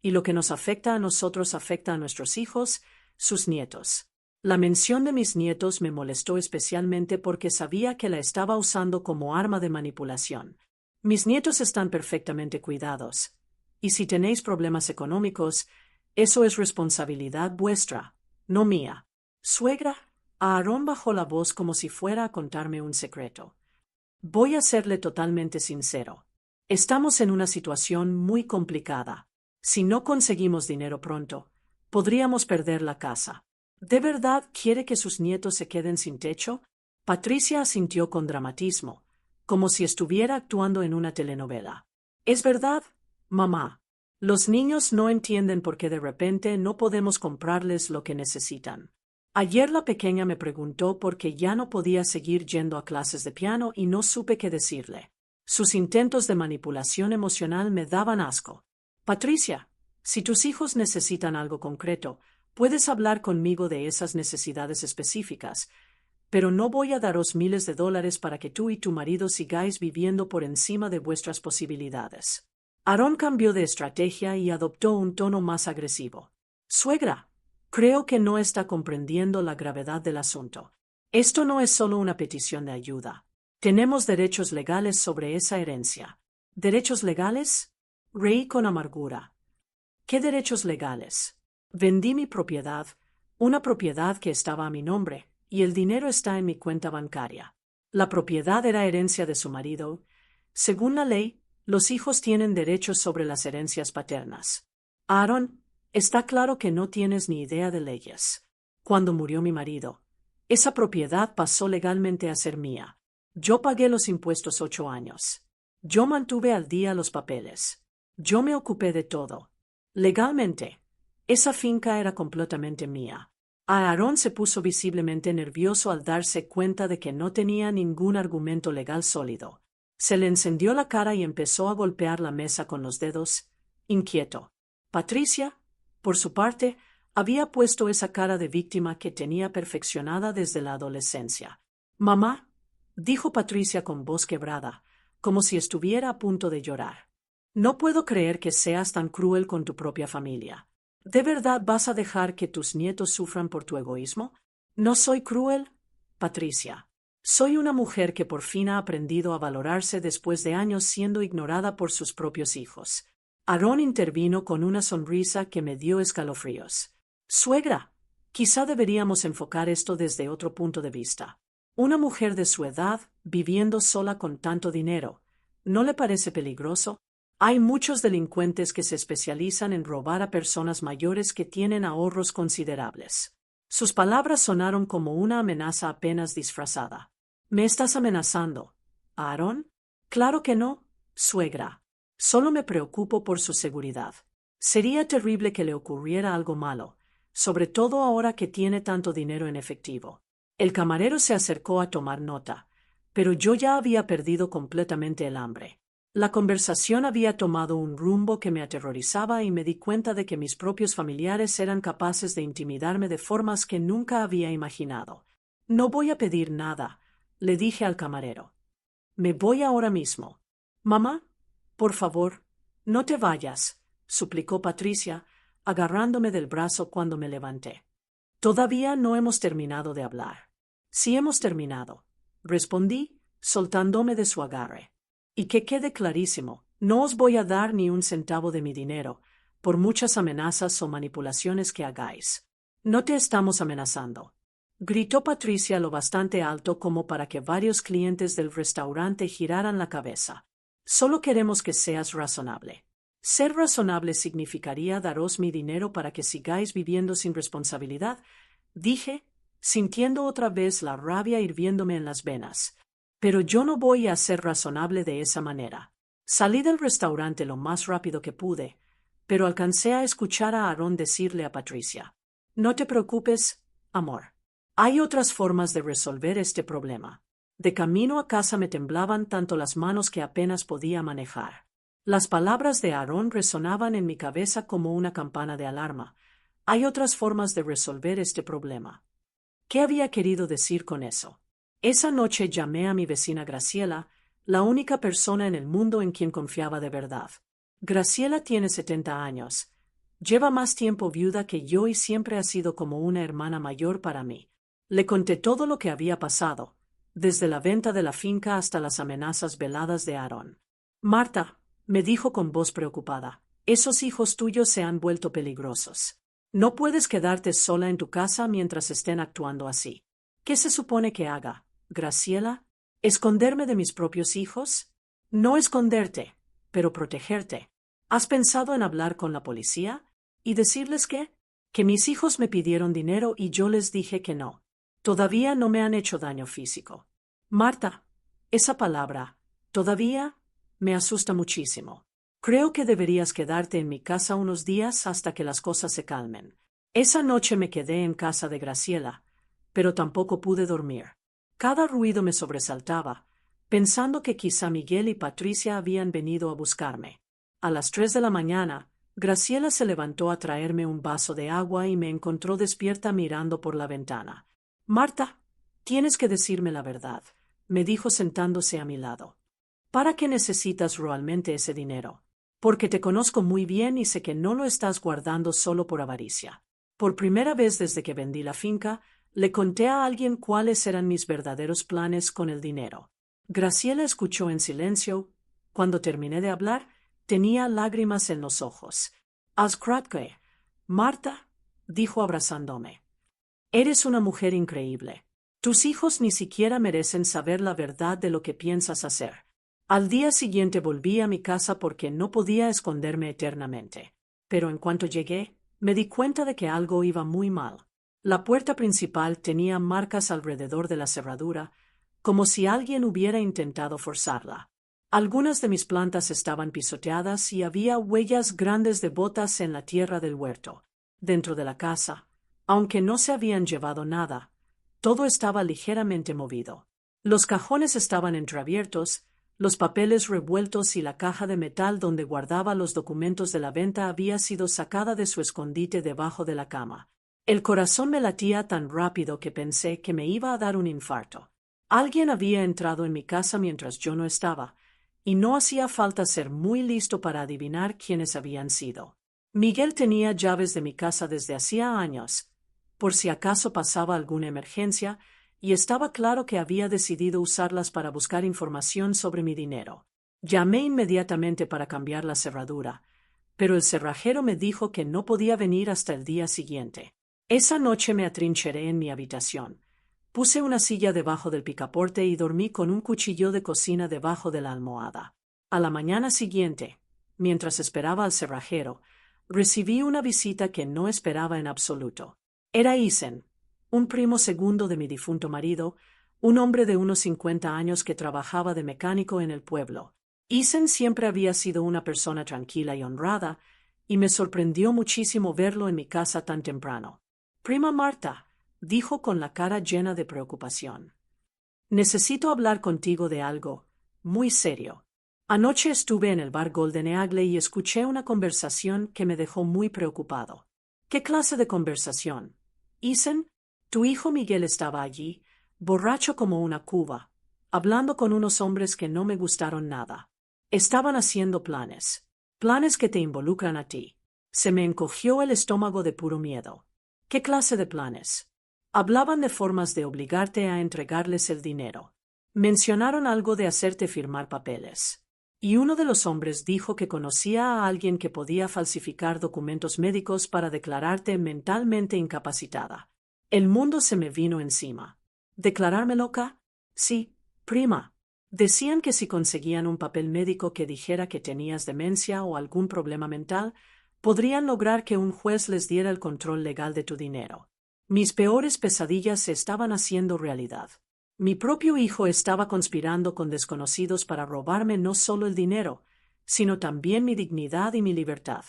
y lo que nos afecta a nosotros afecta a nuestros hijos, sus nietos. La mención de mis nietos me molestó especialmente porque sabía que la estaba usando como arma de manipulación. Mis nietos están perfectamente cuidados, y si tenéis problemas económicos, eso es responsabilidad vuestra, no mía. Suegra, Aarón bajó la voz como si fuera a contarme un secreto. Voy a serle totalmente sincero. Estamos en una situación muy complicada. Si no conseguimos dinero pronto, podríamos perder la casa. ¿De verdad quiere que sus nietos se queden sin techo? Patricia asintió con dramatismo, como si estuviera actuando en una telenovela. Es verdad, mamá. Los niños no entienden por qué de repente no podemos comprarles lo que necesitan. Ayer la pequeña me preguntó por qué ya no podía seguir yendo a clases de piano y no supe qué decirle. Sus intentos de manipulación emocional me daban asco. Patricia, si tus hijos necesitan algo concreto, puedes hablar conmigo de esas necesidades específicas, pero no voy a daros miles de dólares para que tú y tu marido sigáis viviendo por encima de vuestras posibilidades. Aarón cambió de estrategia y adoptó un tono más agresivo. Suegra, creo que no está comprendiendo la gravedad del asunto. Esto no es solo una petición de ayuda. Tenemos derechos legales sobre esa herencia. ¿Derechos legales? Reí con amargura. ¿Qué derechos legales? Vendí mi propiedad, una propiedad que estaba a mi nombre, y el dinero está en mi cuenta bancaria. La propiedad era herencia de su marido. Según la ley, los hijos tienen derechos sobre las herencias paternas. Aarón, está claro que no tienes ni idea de leyes. Cuando murió mi marido, esa propiedad pasó legalmente a ser mía. Yo pagué los impuestos 8 años. Yo mantuve al día los papeles. Yo me ocupé de todo. Legalmente, esa finca era completamente mía. Aarón se puso visiblemente nervioso al darse cuenta de que no tenía ningún argumento legal sólido. Se le encendió la cara y empezó a golpear la mesa con los dedos, inquieto. Patricia, por su parte, Había puesto esa cara de víctima que tenía perfeccionada desde la adolescencia. «Mamá», dijo Patricia con voz quebrada, como si estuviera a punto de llorar. «No puedo creer que seas tan cruel con tu propia familia. ¿De verdad vas a dejar que tus nietos sufran por tu egoísmo? No soy cruel, Patricia. Soy una mujer que por fin ha aprendido a valorarse después de años siendo ignorada por sus propios hijos». Aarón intervino con una sonrisa que me dio escalofríos. «Suegra, quizá deberíamos enfocar esto desde otro punto de vista. Una mujer de su edad, viviendo sola con tanto dinero, ¿no le parece peligroso? Hay muchos delincuentes que se especializan en robar a personas mayores que tienen ahorros considerables». Sus palabras sonaron como una amenaza apenas disfrazada. «¿Me estás amenazando, Aarón?» «Claro que no, suegra. Solo me preocupo por su seguridad. Sería terrible que le ocurriera algo malo, sobre todo ahora que tiene tanto dinero en efectivo». El camarero se acercó a tomar nota, pero yo ya había perdido completamente el hambre. La conversación había tomado un rumbo que me aterrorizaba y me di cuenta de que mis propios familiares eran capaces de intimidarme de formas que nunca había imaginado. «No voy a pedir nada», le dije al camarero. «Me voy ahora mismo». «Mamá, por favor, no te vayas», suplicó Patricia, agarrándome del brazo cuando me levanté. «Todavía no hemos terminado de hablar». «Sí hemos terminado», respondí, soltándome de su agarre. «Y que quede clarísimo, no os voy a dar ni un centavo de mi dinero, por muchas amenazas o manipulaciones que hagáis». «No te estamos amenazando», gritó Patricia lo bastante alto como para que varios clientes del restaurante giraran la cabeza. «Solo queremos que seas razonable». «Ser razonable significaría daros mi dinero para que sigáis viviendo sin responsabilidad», dije, sintiendo otra vez la rabia hirviéndome en las venas. «Pero yo no voy a ser razonable de esa manera». Salí del restaurante lo más rápido que pude, pero alcancé a escuchar a Aarón decirle a Patricia: «No te preocupes, amor. Hay otras formas de resolver este problema». De camino a casa me temblaban tanto las manos que apenas podía manejar. Las palabras de Aarón resonaban en mi cabeza como una campana de alarma. Hay otras formas de resolver este problema. ¿Qué había querido decir con eso? Esa noche llamé a mi vecina Graciela, la única persona en el mundo en quien confiaba de verdad. Graciela tiene 70 años. Lleva más tiempo viuda que yo y siempre ha sido como una hermana mayor para mí. Le conté todo lo que había pasado, desde la venta de la finca hasta las amenazas veladas de Aarón. «Marta», me dijo con voz preocupada, «esos hijos tuyos se han vuelto peligrosos. No puedes quedarte sola en tu casa mientras estén actuando así». «¿Qué se supone que haga, Graciela? ¿Esconderme de mis propios hijos?» «No esconderte, pero protegerte. ¿Has pensado en hablar con la policía? ¿Y decirles qué? Que mis hijos me pidieron dinero y yo les dije que no. Todavía no me han hecho daño físico». «Marta, esa palabra, todavía, me asusta muchísimo. Creo que deberías quedarte en mi casa unos días hasta que las cosas se calmen». Esa noche me quedé en casa de Graciela, pero tampoco pude dormir. Cada ruido me sobresaltaba, pensando que quizá Miguel y Patricia habían venido a buscarme. A las 3 de la mañana, Graciela se levantó a traerme un vaso de agua y me encontró despierta mirando por la ventana. «Marta, tienes que decirme la verdad», me dijo sentándose a mi lado. «¿Para qué necesitas realmente ese dinero? Porque te conozco muy bien y sé que no lo estás guardando solo por avaricia». Por primera vez desde que vendí la finca, le conté a alguien cuáles eran mis verdaderos planes con el dinero. Graciela escuchó en silencio. Cuando terminé de hablar, tenía lágrimas en los ojos. «Ascratke, Marta», dijo abrazándome. «Eres una mujer increíble. Tus hijos ni siquiera merecen saber la verdad de lo que piensas hacer». Al día siguiente volví a mi casa porque no podía esconderme eternamente. Pero en cuanto llegué, me di cuenta de que algo iba muy mal. La puerta principal tenía marcas alrededor de la cerradura, como si alguien hubiera intentado forzarla. Algunas de mis plantas estaban pisoteadas y había huellas grandes de botas en la tierra del huerto. Dentro de la casa, aunque no se habían llevado nada, todo estaba ligeramente movido. Los cajones estaban entreabiertos, Los papeles revueltos y la caja de metal donde guardaba los documentos de la venta había sido sacada de su escondite debajo de la cama. El corazón me latía tan rápido que pensé que me iba a dar un infarto. Alguien había entrado en mi casa mientras yo no estaba, y no hacía falta ser muy listo para adivinar quiénes habían sido. Miguel tenía llaves de mi casa desde hacía años, por si acaso pasaba alguna emergencia, y estaba claro que había decidido usarlas para buscar información sobre mi dinero. Llamé inmediatamente para cambiar la cerradura, pero el cerrajero me dijo que no podía venir hasta el día siguiente. Esa noche me atrincheré en mi habitación. Puse una silla debajo del picaporte y dormí con un cuchillo de cocina debajo de la almohada. A la mañana siguiente, mientras esperaba al cerrajero, recibí una visita que no esperaba en absoluto. Era Isen, un primo segundo de mi difunto marido, un hombre de unos 50 años que trabajaba de mecánico en el pueblo. Isen siempre había sido una persona tranquila y honrada, y me sorprendió muchísimo verlo en mi casa tan temprano. «Prima Marta», dijo con la cara llena de preocupación. «Necesito hablar contigo de algo muy serio. Anoche estuve en el bar Golden Eagle y escuché una conversación que me dejó muy preocupado». «¿Qué clase de conversación, Isen?» «Tu hijo Miguel estaba allí, borracho como una cuba, hablando con unos hombres que no me gustaron nada. Estaban haciendo planes. Planes que te involucran a ti». Se me encogió el estómago de puro miedo. «¿Qué clase de planes?» «Hablaban de formas de obligarte a entregarles el dinero. Mencionaron algo de hacerte firmar papeles. Y uno de los hombres dijo que conocía a alguien que podía falsificar documentos médicos para declararte mentalmente incapacitada». El mundo se me vino encima. ¿Declararme loca? Sí, prima. Decían que si conseguían un papel médico que dijera que tenías demencia o algún problema mental, podrían lograr que un juez les diera el control legal de tu dinero. Mis peores pesadillas se estaban haciendo realidad. Mi propio hijo estaba conspirando con desconocidos para robarme no solo el dinero, sino también mi dignidad y mi libertad.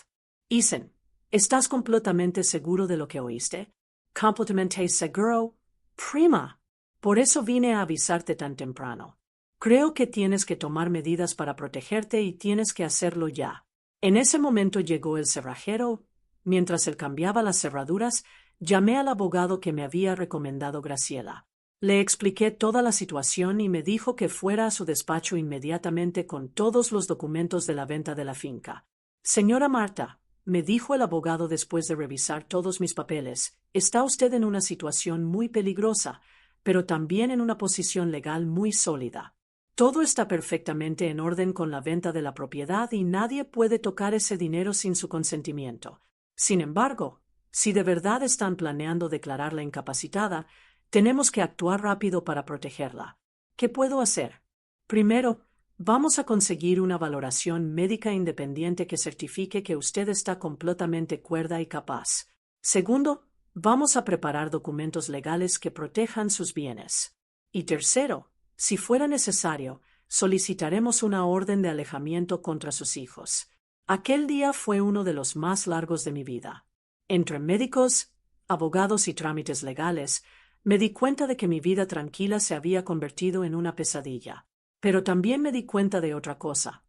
Isen, ¿estás completamente seguro de lo que oíste? «Completamente seguro, prima. Por eso vine a avisarte tan temprano. Creo que tienes que tomar medidas para protegerte y tienes que hacerlo ya». En ese momento llegó el cerrajero. Mientras él cambiaba las cerraduras, llamé al abogado que me había recomendado Graciela. Le expliqué toda la situación y me dijo que fuera a su despacho inmediatamente con todos los documentos de la venta de la finca. «Señora Marta», me dijo el abogado después de revisar todos mis papeles, «está usted en una situación muy peligrosa, pero también en una posición legal muy sólida. Todo está perfectamente en orden con la venta de la propiedad y nadie puede tocar ese dinero sin su consentimiento. Sin embargo, si de verdad están planeando declararla incapacitada, tenemos que actuar rápido para protegerla. ¿Qué puedo hacer? Primero, vamos a conseguir una valoración médica independiente que certifique que usted está completamente cuerda y capaz. Segundo, vamos a preparar documentos legales que protejan sus bienes. Y tercero, si fuera necesario, solicitaremos una orden de alejamiento contra sus hijos. Aquel día fue uno de los más largos de mi vida. Entre médicos, abogados y trámites legales, me di cuenta de que mi vida tranquila se había convertido en una pesadilla. Pero también me di cuenta de otra cosa.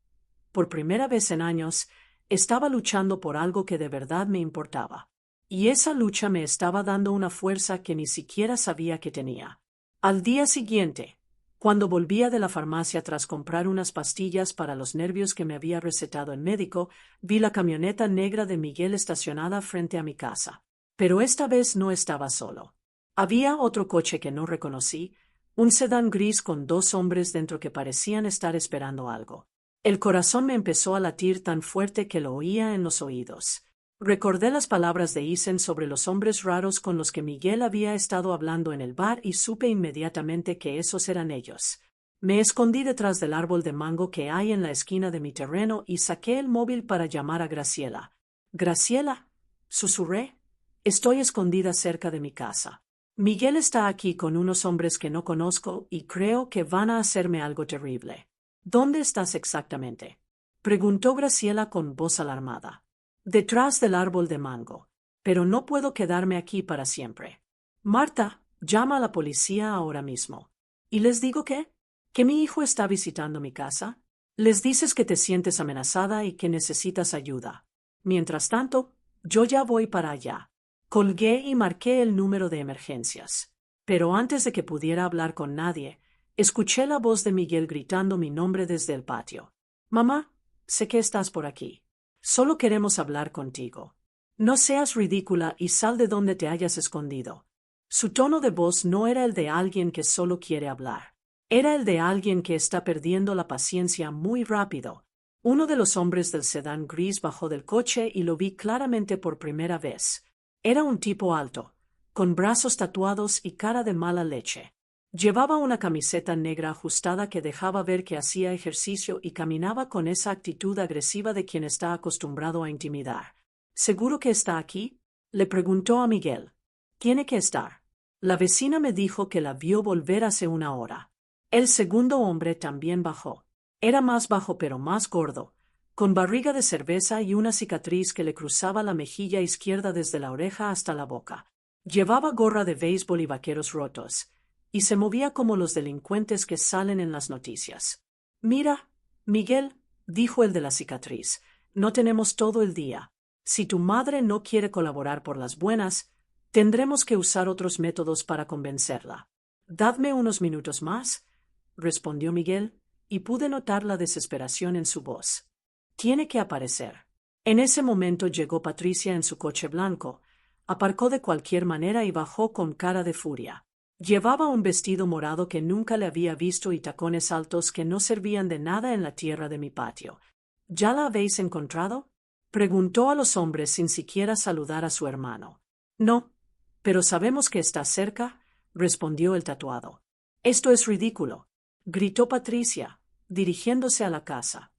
Por primera vez en años, estaba luchando por algo que de verdad me importaba. Y esa lucha me estaba dando una fuerza que ni siquiera sabía que tenía. Al día siguiente, cuando volvía de la farmacia tras comprar unas pastillas para los nervios que me había recetado el médico, vi la camioneta negra de Miguel estacionada frente a mi casa. Pero esta vez no estaba solo. Había otro coche que no reconocí, un sedán gris con dos hombres dentro que parecían estar esperando algo. El corazón me empezó a latir tan fuerte que lo oía en los oídos. Recordé las palabras de Isen sobre los hombres raros con los que Miguel había estado hablando en el bar y supe inmediatamente que esos eran ellos. Me escondí detrás del árbol de mango que hay en la esquina de mi terreno y saqué el móvil para llamar a Graciela. «Graciela», susurré, «estoy escondida cerca de mi casa. Miguel está aquí con unos hombres que no conozco y creo que van a hacerme algo terrible». «¿Dónde estás exactamente?», preguntó Graciela con voz alarmada. «Detrás del árbol de mango. Pero no puedo quedarme aquí para siempre». «Marta, llama a la policía ahora mismo». «¿Y les digo qué?». ¿Que mi hijo está visitando mi casa? Les dices que te sientes amenazada y que necesitas ayuda. Mientras tanto, yo ya voy para allá. Colgué y marqué el número de emergencias. Pero antes de que pudiera hablar con nadie, escuché la voz de Miguel gritando mi nombre desde el patio. Mamá, sé que estás por aquí. Solo queremos hablar contigo. No seas ridícula y sal de donde te hayas escondido. Su tono de voz no era el de alguien que solo quiere hablar. Era el de alguien que está perdiendo la paciencia muy rápido. Uno de los hombres del sedán gris bajó del coche y lo vi claramente por primera vez. Era un tipo alto, con brazos tatuados y cara de mala leche. Llevaba una camiseta negra ajustada que dejaba ver que hacía ejercicio y caminaba con esa actitud agresiva de quien está acostumbrado a intimidar. ¿Seguro que está aquí?, le preguntó a Miguel. Tiene que estar. La vecina me dijo que la vio volver hace una hora. El segundo hombre también bajó. Era más bajo pero más gordo, con barriga de cerveza y una cicatriz que le cruzaba la mejilla izquierda desde la oreja hasta la boca. Llevaba gorra de béisbol y vaqueros rotos, y se movía como los delincuentes que salen en las noticias. Mira, Miguel, dijo el de la cicatriz, no tenemos todo el día. Si tu madre no quiere colaborar por las buenas, tendremos que usar otros métodos para convencerla. Dadme unos minutos más, respondió Miguel, y pude notar la desesperación en su voz. Tiene que aparecer. En ese momento llegó Patricia en su coche blanco, aparcó de cualquier manera y bajó con cara de furia. Llevaba un vestido morado que nunca le había visto y tacones altos que no servían de nada en la tierra de mi patio. ¿Ya la habéis encontrado?, preguntó a los hombres sin siquiera saludar a su hermano. No, pero sabemos que está cerca, respondió el tatuado. Esto es ridículo, gritó Patricia, dirigiéndose a la casa.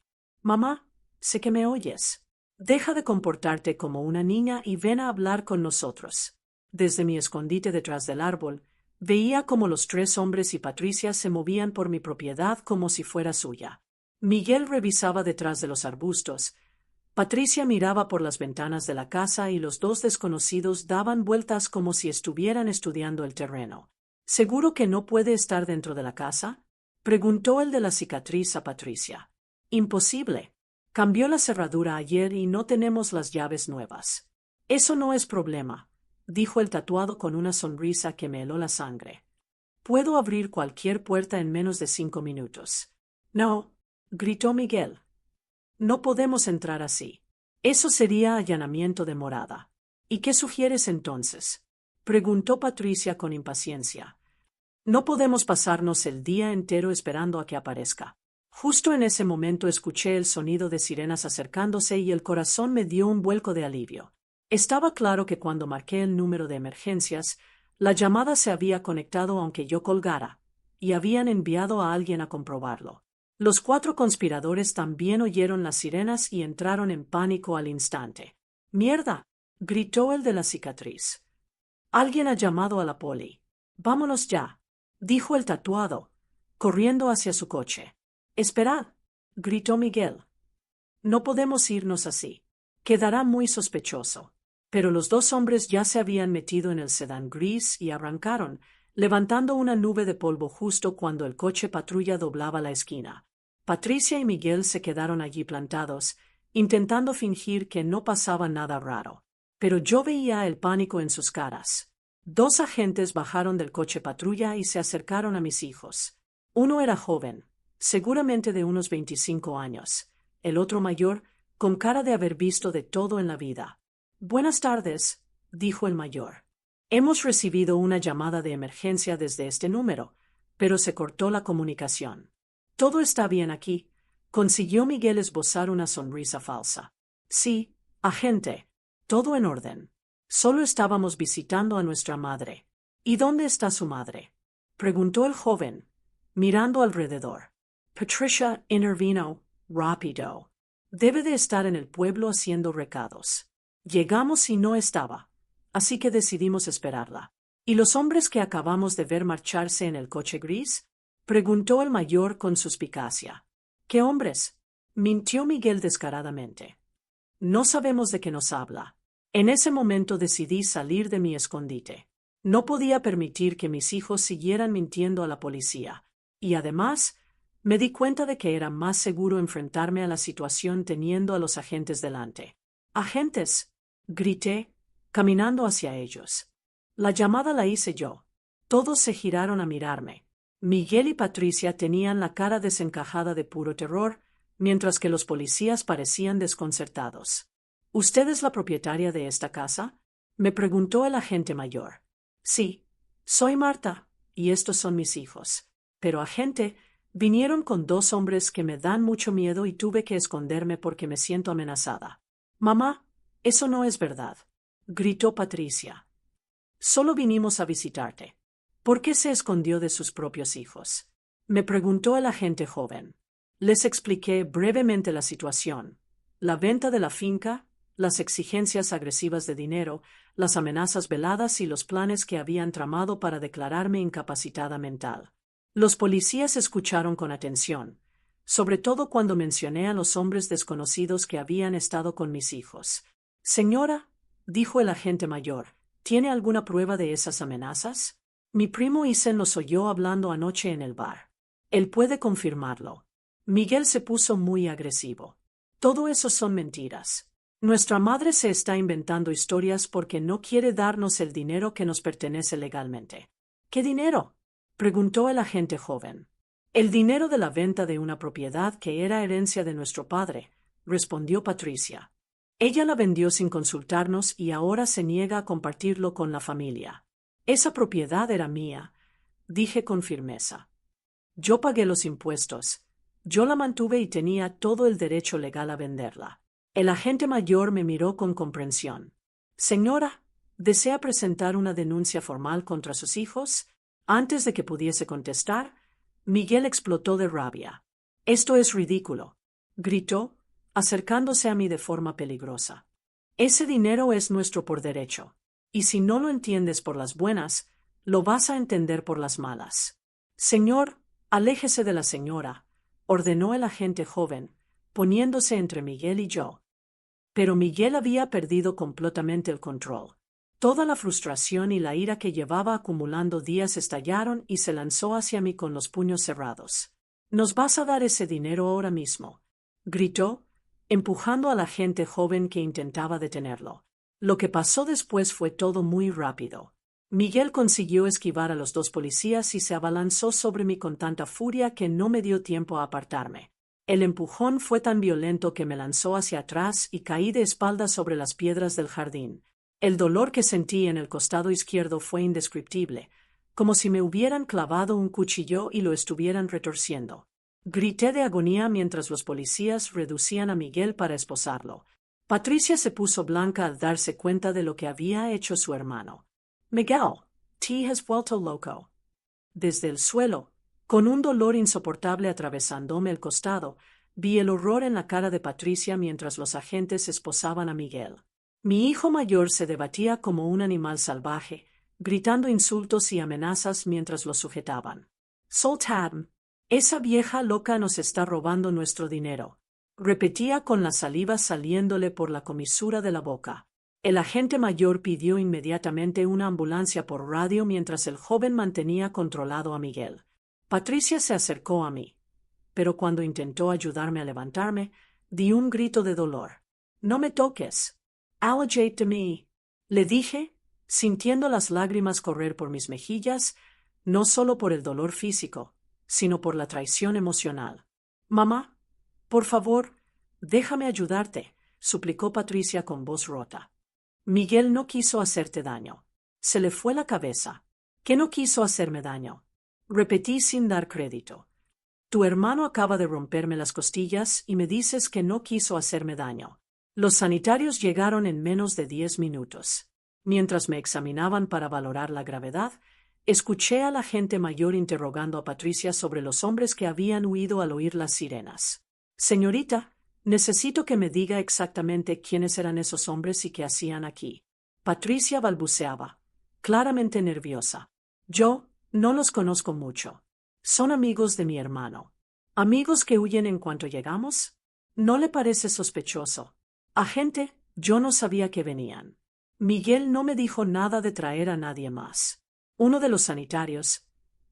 Mamá, sé que me oyes. Deja de comportarte como una niña y ven a hablar con nosotros. Desde mi escondite detrás del árbol, veía cómo los tres hombres y Patricia se movían por mi propiedad como si fuera suya. Miguel revisaba detrás de los arbustos. Patricia miraba por las ventanas de la casa y los dos desconocidos daban vueltas como si estuvieran estudiando el terreno. ¿Seguro que no puede estar dentro de la casa?, preguntó el de la cicatriz a Patricia. Imposible. Cambió la cerradura ayer y no tenemos las llaves nuevas. Eso no es problema, dijo el tatuado con una sonrisa que me heló la sangre. Puedo abrir cualquier puerta en menos de 5 minutos. No, gritó Miguel. No podemos entrar así. Eso sería allanamiento de morada. ¿Y qué sugieres entonces?, preguntó Patricia con impaciencia. No podemos pasarnos el día entero esperando a que aparezca. Justo en ese momento escuché el sonido de sirenas acercándose y el corazón me dio un vuelco de alivio. Estaba claro que cuando marqué el número de emergencias, la llamada se había conectado aunque yo colgara, y habían enviado a alguien a comprobarlo. Los 4 conspiradores también oyeron las sirenas y entraron en pánico al instante. ¡Mierda!, gritó el de la cicatriz. Alguien ha llamado a la poli. Vámonos ya, dijo el tatuado, corriendo hacia su coche. Esperad, gritó Miguel. No podemos irnos así. Quedará muy sospechoso. Pero los 2 hombres ya se habían metido en el sedán gris y arrancaron, levantando una nube de polvo justo cuando el coche patrulla doblaba la esquina. Patricia y Miguel se quedaron allí plantados, intentando fingir que no pasaba nada raro. Pero yo veía el pánico en sus caras. 2 agentes bajaron del coche patrulla y se acercaron a mis hijos. Uno era joven, seguramente de unos 25 años. El otro mayor, con cara de haber visto de todo en la vida. Buenas tardes, dijo el mayor. Hemos recibido una llamada de emergencia desde este número, pero se cortó la comunicación. Todo está bien aquí, consiguió Miguel esbozar una sonrisa falsa. Sí, agente, todo en orden. Solo estábamos visitando a nuestra madre. ¿Y dónde está su madre?, preguntó el joven, mirando alrededor. Patricia intervino rápido. Debe de estar en el pueblo haciendo recados. Llegamos y no estaba, así que decidimos esperarla. ¿Y los hombres que acabamos de ver marcharse en el coche gris?, preguntó el mayor con suspicacia. ¿Qué hombres?, mintió Miguel descaradamente. No sabemos de qué nos habla. En ese momento decidí salir de mi escondite. No podía permitir que mis hijos siguieran mintiendo a la policía. Y además, Me di cuenta de que era más seguro enfrentarme a la situación teniendo a los agentes delante. ¡Agentes!, grité, caminando hacia ellos. La llamada la hice yo. Todos se giraron a mirarme. Miguel y Patricia tenían la cara desencajada de puro terror, mientras que los policías parecían desconcertados. ¿Usted es la propietaria de esta casa?, me preguntó el agente mayor. Sí, soy Marta, y estos son mis hijos. Pero, agente, vinieron con 2 hombres que me dan mucho miedo y tuve que esconderme porque me siento amenazada. Mamá, eso no es verdad, gritó Patricia. Solo vinimos a visitarte. ¿Por qué se escondió de sus propios hijos?, me preguntó el agente joven. Les expliqué brevemente la situación: la venta de la finca, las exigencias agresivas de dinero, las amenazas veladas y los planes que habían tramado para declararme incapacitada mental. Los policías escucharon con atención, sobre todo cuando mencioné a los hombres desconocidos que habían estado con mis hijos. Señora, dijo el agente mayor, ¿tiene alguna prueba de esas amenazas? Mi primo Isen los oyó hablando anoche en el bar. Él puede confirmarlo. Miguel se puso muy agresivo. Todo eso son mentiras. Nuestra madre se está inventando historias porque no quiere darnos el dinero que nos pertenece legalmente. ¿Qué dinero?, preguntó el agente joven. El dinero de la venta de una propiedad que era herencia de nuestro padre, respondió Patricia. Ella la vendió sin consultarnos y ahora se niega a compartirlo con la familia. Esa propiedad era mía, dije con firmeza. Yo pagué los impuestos. Yo la mantuve y tenía todo el derecho legal a venderla. El agente mayor me miró con comprensión. Señora, ¿desea presentar una denuncia formal contra sus hijos? Antes de que pudiese contestar, Miguel explotó de rabia. Esto es ridículo, gritó, acercándose a mí de forma peligrosa. Ese dinero es nuestro por derecho, y si no lo entiendes por las buenas, lo vas a entender por las malas. Señor, aléjese de la señora, ordenó el agente joven, poniéndose entre Miguel y yo. Pero Miguel había perdido completamente el control. Toda la frustración y la ira que llevaba acumulando días estallaron y se lanzó hacia mí con los puños cerrados. «¿Nos vas a dar ese dinero ahora mismo?», gritó, empujando al agente joven que intentaba detenerlo. Lo que pasó después fue todo muy rápido. Miguel consiguió esquivar a los 2 policías y se abalanzó sobre mí con tanta furia que no me dio tiempo a apartarme. El empujón fue tan violento que me lanzó hacia atrás y caí de espaldas sobre las piedras del jardín. El dolor que sentí en el costado izquierdo fue indescriptible, como si me hubieran clavado un cuchillo y lo estuvieran retorciendo. Grité de agonía mientras los policías reducían a Miguel para esposarlo. Patricia se puso blanca al darse cuenta de lo que había hecho su hermano. «Miguel, te has vuelto loco». Desde el suelo, con un dolor insoportable atravesándome el costado, vi el horror en la cara de Patricia mientras los agentes esposaban a Miguel. Mi hijo mayor se debatía como un animal salvaje, gritando insultos y amenazas mientras lo sujetaban. «Soltadme. Esa vieja loca nos está robando nuestro dinero», repetía con la saliva saliéndole por la comisura de la boca. El agente mayor pidió inmediatamente una ambulancia por radio mientras el joven mantenía controlado a Miguel. Patricia se acercó a mí, pero cuando intentó ayudarme a levantarme, di un grito de dolor. «No me toques. Aléjate de mí», le dije, sintiendo las lágrimas correr por mis mejillas, no solo por el dolor físico, sino por la traición emocional. «Mamá, por favor, déjame ayudarte», suplicó Patricia con voz rota. «Miguel no quiso hacerte daño. Se le fue la cabeza». «¿Qué no quiso hacerme daño?», repetí sin dar crédito. «Tu hermano acaba de romperme las costillas y me dices que no quiso hacerme daño». Los sanitarios llegaron en menos de 10 minutos. Mientras me examinaban para valorar la gravedad, escuché al agente mayor interrogando a Patricia sobre los hombres que habían huido al oír las sirenas. «Señorita, necesito que me diga exactamente quiénes eran esos hombres y qué hacían aquí». Patricia balbuceaba, claramente nerviosa. «Yo no los conozco mucho. Son amigos de mi hermano». «¿Amigos que huyen en cuanto llegamos? ¿No le parece sospechoso?» «Agente, yo no sabía que venían. Miguel no me dijo nada de traer a nadie más». Uno de los sanitarios,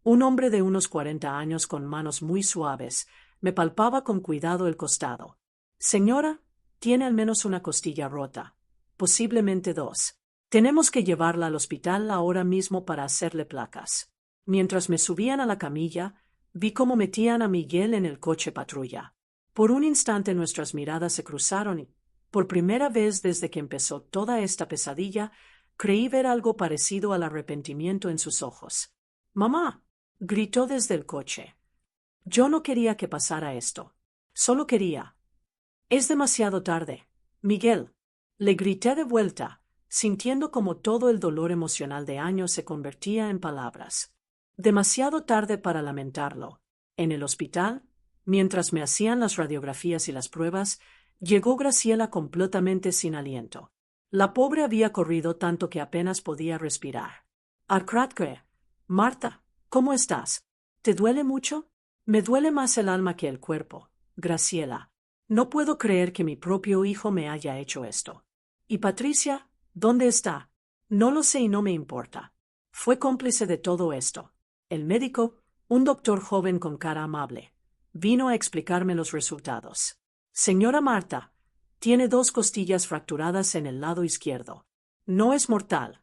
Un hombre de unos 40 años con manos muy suaves me palpaba con cuidado el costado. Señora, tiene al menos una costilla rota, posiblemente dos. Tenemos que llevarla al hospital ahora mismo para hacerle placas. Mientras me subían a la camilla, vi cómo metían a Miguel en el coche patrulla. Por un instante nuestras miradas se cruzaron y, por primera vez desde que empezó toda esta pesadilla, creí ver algo parecido al arrepentimiento en sus ojos. «¡Mamá!», gritó desde el coche. Yo no quería que pasara esto. Solo quería. «Es demasiado tarde, Miguel», le grité de vuelta, sintiendo como todo el dolor emocional de años se convertía en palabras. Demasiado tarde para lamentarlo. En el hospital, mientras me hacían las radiografías y las pruebas, llegó Graciela completamente sin aliento. La pobre había corrido tanto que apenas podía respirar. «Arcratque, Marta, ¿cómo estás? ¿Te duele mucho?» «Me duele más el alma que el cuerpo, Graciela. No puedo creer que mi propio hijo me haya hecho esto. ¿Y Patricia? ¿Dónde está?» «No lo sé y no me importa. Fue cómplice de todo esto. El médico, un doctor joven con cara amable, vino a explicarme los resultados. Señora Marta, tiene 2 costillas fracturadas en el lado izquierdo. No es mortal,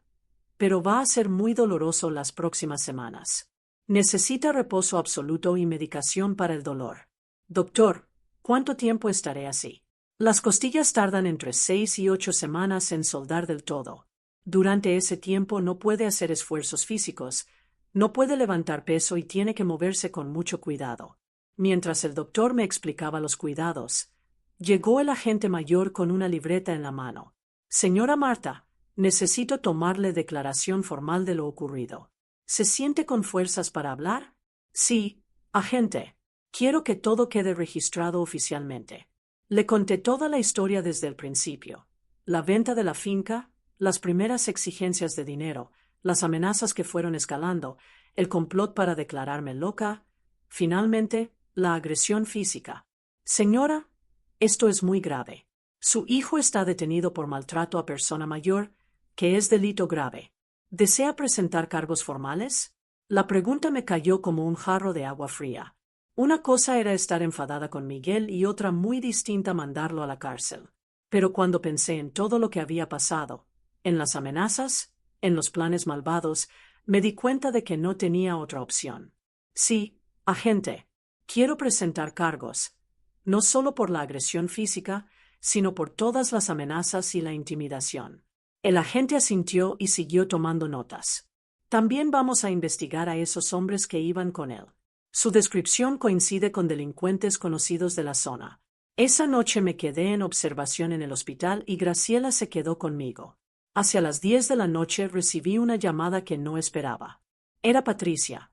pero va a ser muy doloroso las próximas semanas. Necesita reposo absoluto y medicación para el dolor. Doctor, ¿cuánto tiempo estaré así?» «Las costillas tardan entre 6 y 8 semanas en soldar del todo. Durante ese tiempo no puede hacer esfuerzos físicos, no puede levantar peso y tiene que moverse con mucho cuidado». Mientras el doctor me explicaba los cuidados, llegó el agente mayor con una libreta en la mano. «Señora Marta, necesito tomarle declaración formal de lo ocurrido. ¿Se siente con fuerzas para hablar?» «Sí, agente. Quiero que todo quede registrado oficialmente». Le conté toda la historia desde el principio. La venta de la finca, las primeras exigencias de dinero, las amenazas que fueron escalando, el complot para declararme loca, finalmente, la agresión física. «Señora, esto es muy grave. Su hijo está detenido por maltrato a persona mayor, que es delito grave. ¿Desea presentar cargos formales?» La pregunta me cayó como un jarro de agua fría. Una cosa era estar enfadada con Miguel y otra muy distinta mandarlo a la cárcel. Pero cuando pensé en todo lo que había pasado, en las amenazas, en los planes malvados, me di cuenta de que no tenía otra opción. «Sí, agente, quiero presentar cargos, no solo por la agresión física, sino por todas las amenazas y la intimidación». El agente asintió y siguió tomando notas. «También vamos a investigar a esos hombres que iban con él. Su descripción coincide con delincuentes conocidos de la zona. Esa noche me quedé en observación en el hospital y Graciela se quedó conmigo. Hacia las 10 de la noche recibí una llamada que no esperaba. Era Patricia,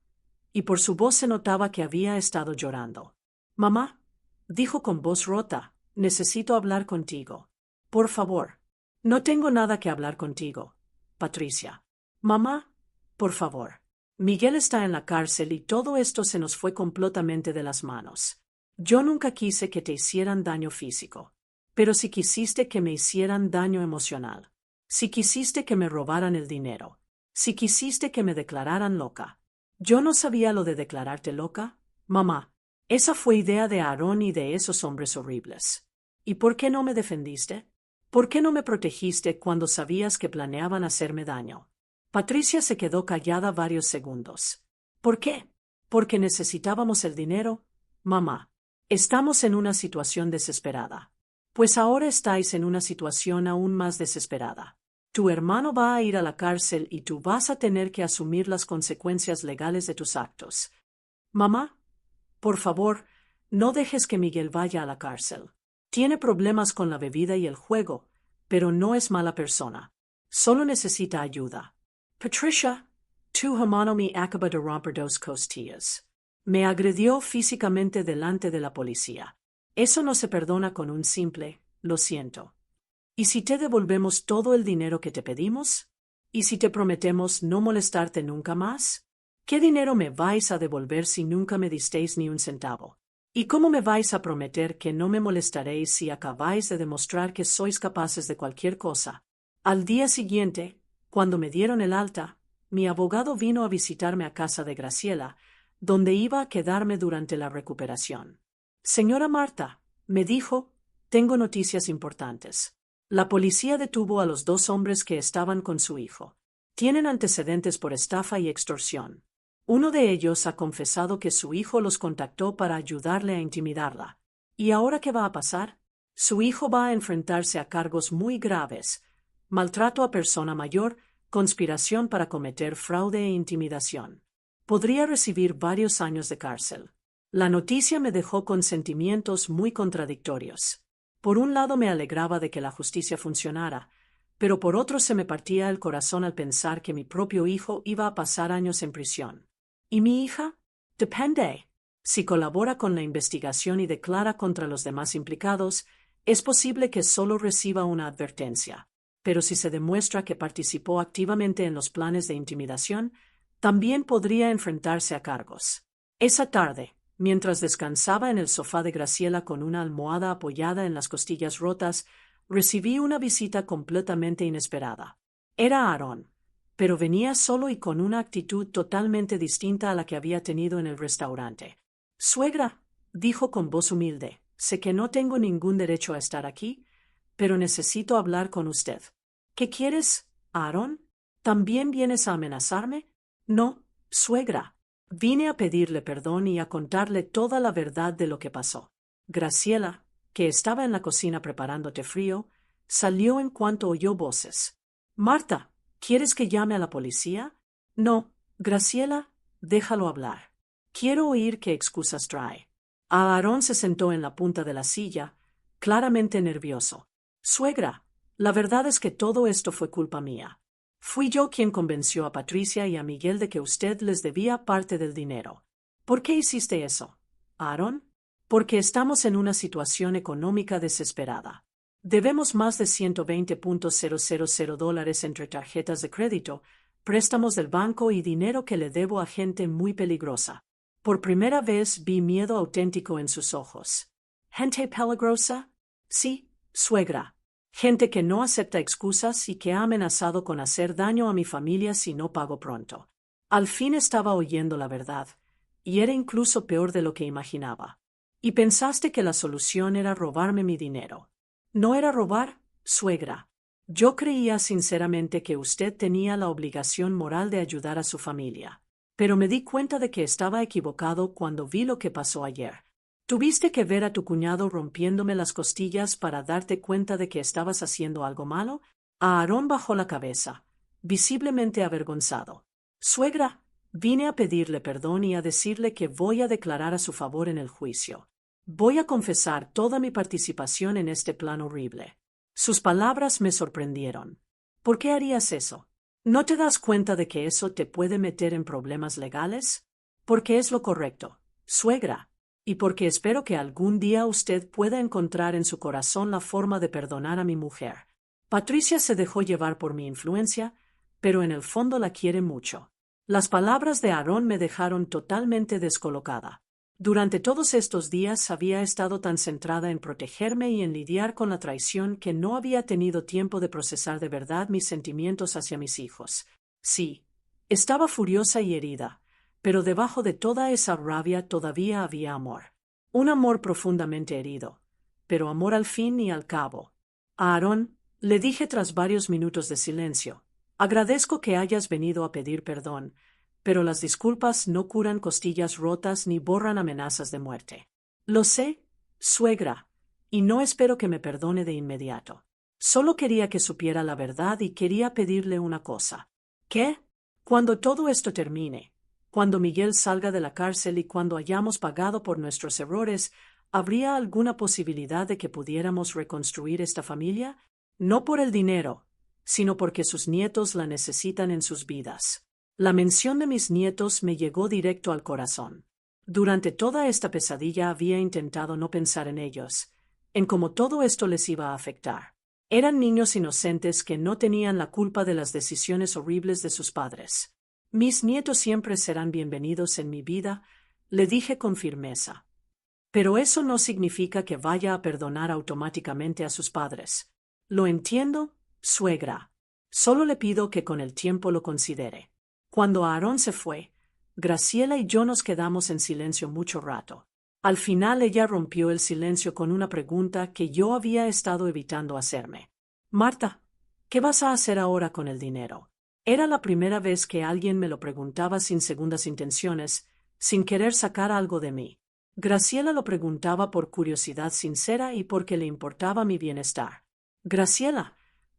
y por su voz se notaba que había estado llorando. «Mamá», dijo con voz rota, «necesito hablar contigo. Por favor». «No tengo nada que hablar contigo, Patricia». «Mamá, por favor. Miguel está en la cárcel y todo esto se nos fue completamente de las manos. Yo nunca quise que te hicieran daño físico, pero si quisiste que me hicieran daño emocional, si quisiste que me robaran el dinero, si quisiste que me declararan loca». «Yo no sabía lo de declararte loca, mamá. Esa fue idea de Aarón y de esos hombres horribles. ¿Y por qué no me defendiste? ¿Por qué no me protegiste cuando sabías que planeaban hacerme daño?» Patricia se quedó callada varios segundos. «¿Por qué? Porque necesitábamos el dinero, mamá. Estamos en una situación desesperada. Pues ahora estáis en una situación aún más desesperada. Tu hermano va a ir a la cárcel y tú vas a tener que asumir las consecuencias legales de tus actos. Mamá, por favor, no dejes que Miguel vaya a la cárcel. Tiene problemas con la bebida y el juego, pero no es mala persona. Solo necesita ayuda. Patricia, tu hermano me acaba de romper 2 costillas. Me agredió físicamente delante de la policía. Eso no se perdona con un simple, lo siento. ¿Y si te devolvemos todo el dinero que te pedimos? ¿Y si te prometemos no molestarte nunca más? ¿Qué dinero me vais a devolver si nunca me disteis ni un centavo? ¿Y cómo me vais a prometer que no me molestaréis si acabáis de demostrar que sois capaces de cualquier cosa? Al día siguiente, cuando me dieron el alta, mi abogado vino a visitarme a casa de Graciela, donde iba a quedarme durante la recuperación. Señora Marta, me dijo, tengo noticias importantes. La policía detuvo a los 2 hombres que estaban con su hijo. Tienen antecedentes por estafa y extorsión. Uno de ellos ha confesado que su hijo los contactó para ayudarle a intimidarla. ¿Y ahora qué va a pasar? Su hijo va a enfrentarse a cargos muy graves: maltrato a persona mayor, conspiración para cometer fraude e intimidación. Podría recibir varios años de cárcel. La noticia me dejó con sentimientos muy contradictorios. Por un lado me alegraba de que la justicia funcionara, pero por otro se me partía el corazón al pensar que mi propio hijo iba a pasar años en prisión. ¿Y mi hija? Depende. Si colabora con la investigación y declara contra los demás implicados, es posible que solo reciba una advertencia. Pero si se demuestra que participó activamente en los planes de intimidación, también podría enfrentarse a cargos. Esa tarde, mientras descansaba en el sofá de Graciela con una almohada apoyada en las costillas rotas, recibí una visita completamente inesperada. Era Aarón, pero venía solo y con una actitud totalmente distinta a la que había tenido en el restaurante. «Suegra», dijo con voz humilde, «sé que no tengo ningún derecho a estar aquí, pero necesito hablar con usted». «¿Qué quieres, Aarón? ¿También vienes a amenazarme?» «No, suegra. Vine a pedirle perdón y a contarle toda la verdad de lo que pasó». Graciela, que estaba en la cocina preparando té frío, salió en cuanto oyó voces. «Marta, ¿quieres que llame a la policía?» «No, Graciela, déjalo hablar. Quiero oír qué excusas trae». Aarón se sentó en la punta de la silla, claramente nervioso. «Suegra, la verdad es que todo esto fue culpa mía. Fui yo quien convenció a Patricia y a Miguel de que usted les debía parte del dinero». «¿Por qué hiciste eso, Aarón?» «Porque estamos en una situación económica desesperada. Debemos más de $120,000 entre tarjetas de crédito, préstamos del banco y dinero que le debo a gente muy peligrosa». Por primera vez vi miedo auténtico en sus ojos. «¿Gente peligrosa?» «Sí, suegra. Gente que no acepta excusas y que ha amenazado con hacer daño a mi familia si no pago pronto». Al fin estaba oyendo la verdad, y era incluso peor de lo que imaginaba. «¿Y pensaste que la solución era robarme mi dinero?» «No era robar, suegra. Yo creía sinceramente que usted tenía la obligación moral de ayudar a su familia. Pero me di cuenta de que estaba equivocado cuando vi lo que pasó ayer. ¿Tuviste que ver a tu cuñado rompiéndome las costillas para darte cuenta de que estabas haciendo algo malo?» Aarón bajó la cabeza, visiblemente avergonzado. «Suegra, vine a pedirle perdón y a decirle que voy a declarar a su favor en el juicio. Voy a confesar toda mi participación en este plan horrible». Sus palabras me sorprendieron. «¿Por qué harías eso? ¿No te das cuenta de que eso te puede meter en problemas legales?» «Porque es lo correcto, suegra, y porque espero que algún día usted pueda encontrar en su corazón la forma de perdonar a mi mujer. Patricia se dejó llevar por mi influencia, pero en el fondo la quiere mucho». Las palabras de Aarón me dejaron totalmente descolocada. Durante todos estos días había estado tan centrada en protegerme y en lidiar con la traición que no había tenido tiempo de procesar de verdad mis sentimientos hacia mis hijos. Sí, estaba furiosa y herida, pero debajo de toda esa rabia todavía había amor. Un amor profundamente herido, pero amor al fin y al cabo. «Aarón», le dije tras varios minutos de silencio, «agradezco que hayas venido a pedir perdón, pero las disculpas no curan costillas rotas ni borran amenazas de muerte». «Lo sé, suegra, y no espero que me perdone de inmediato. Solo quería que supiera la verdad y quería pedirle una cosa». «¿Qué?» «Cuando todo esto termine, cuando Miguel salga de la cárcel y cuando hayamos pagado por nuestros errores, ¿habría alguna posibilidad de que pudiéramos reconstruir esta familia? No por el dinero, sino porque sus nietos la necesitan en sus vidas». La mención de mis nietos me llegó directo al corazón. Durante toda esta pesadilla había intentado no pensar en ellos, en cómo todo esto les iba a afectar. Eran niños inocentes que no tenían la culpa de las decisiones horribles de sus padres. «Mis nietos siempre serán bienvenidos en mi vida», le dije con firmeza. «Pero eso no significa que vaya a perdonar automáticamente a sus padres. Lo entiendo, suegra. Solo le pido que con el tiempo lo considere». Cuando Aarón se fue, Graciela y yo nos quedamos en silencio mucho rato. Al final ella rompió el silencio con una pregunta que yo había estado evitando hacerme. Marta, ¿qué vas a hacer ahora con el dinero? Era la primera vez que alguien me lo preguntaba sin segundas intenciones, sin querer sacar algo de mí. Graciela lo preguntaba por curiosidad sincera y porque le importaba mi bienestar. Graciela,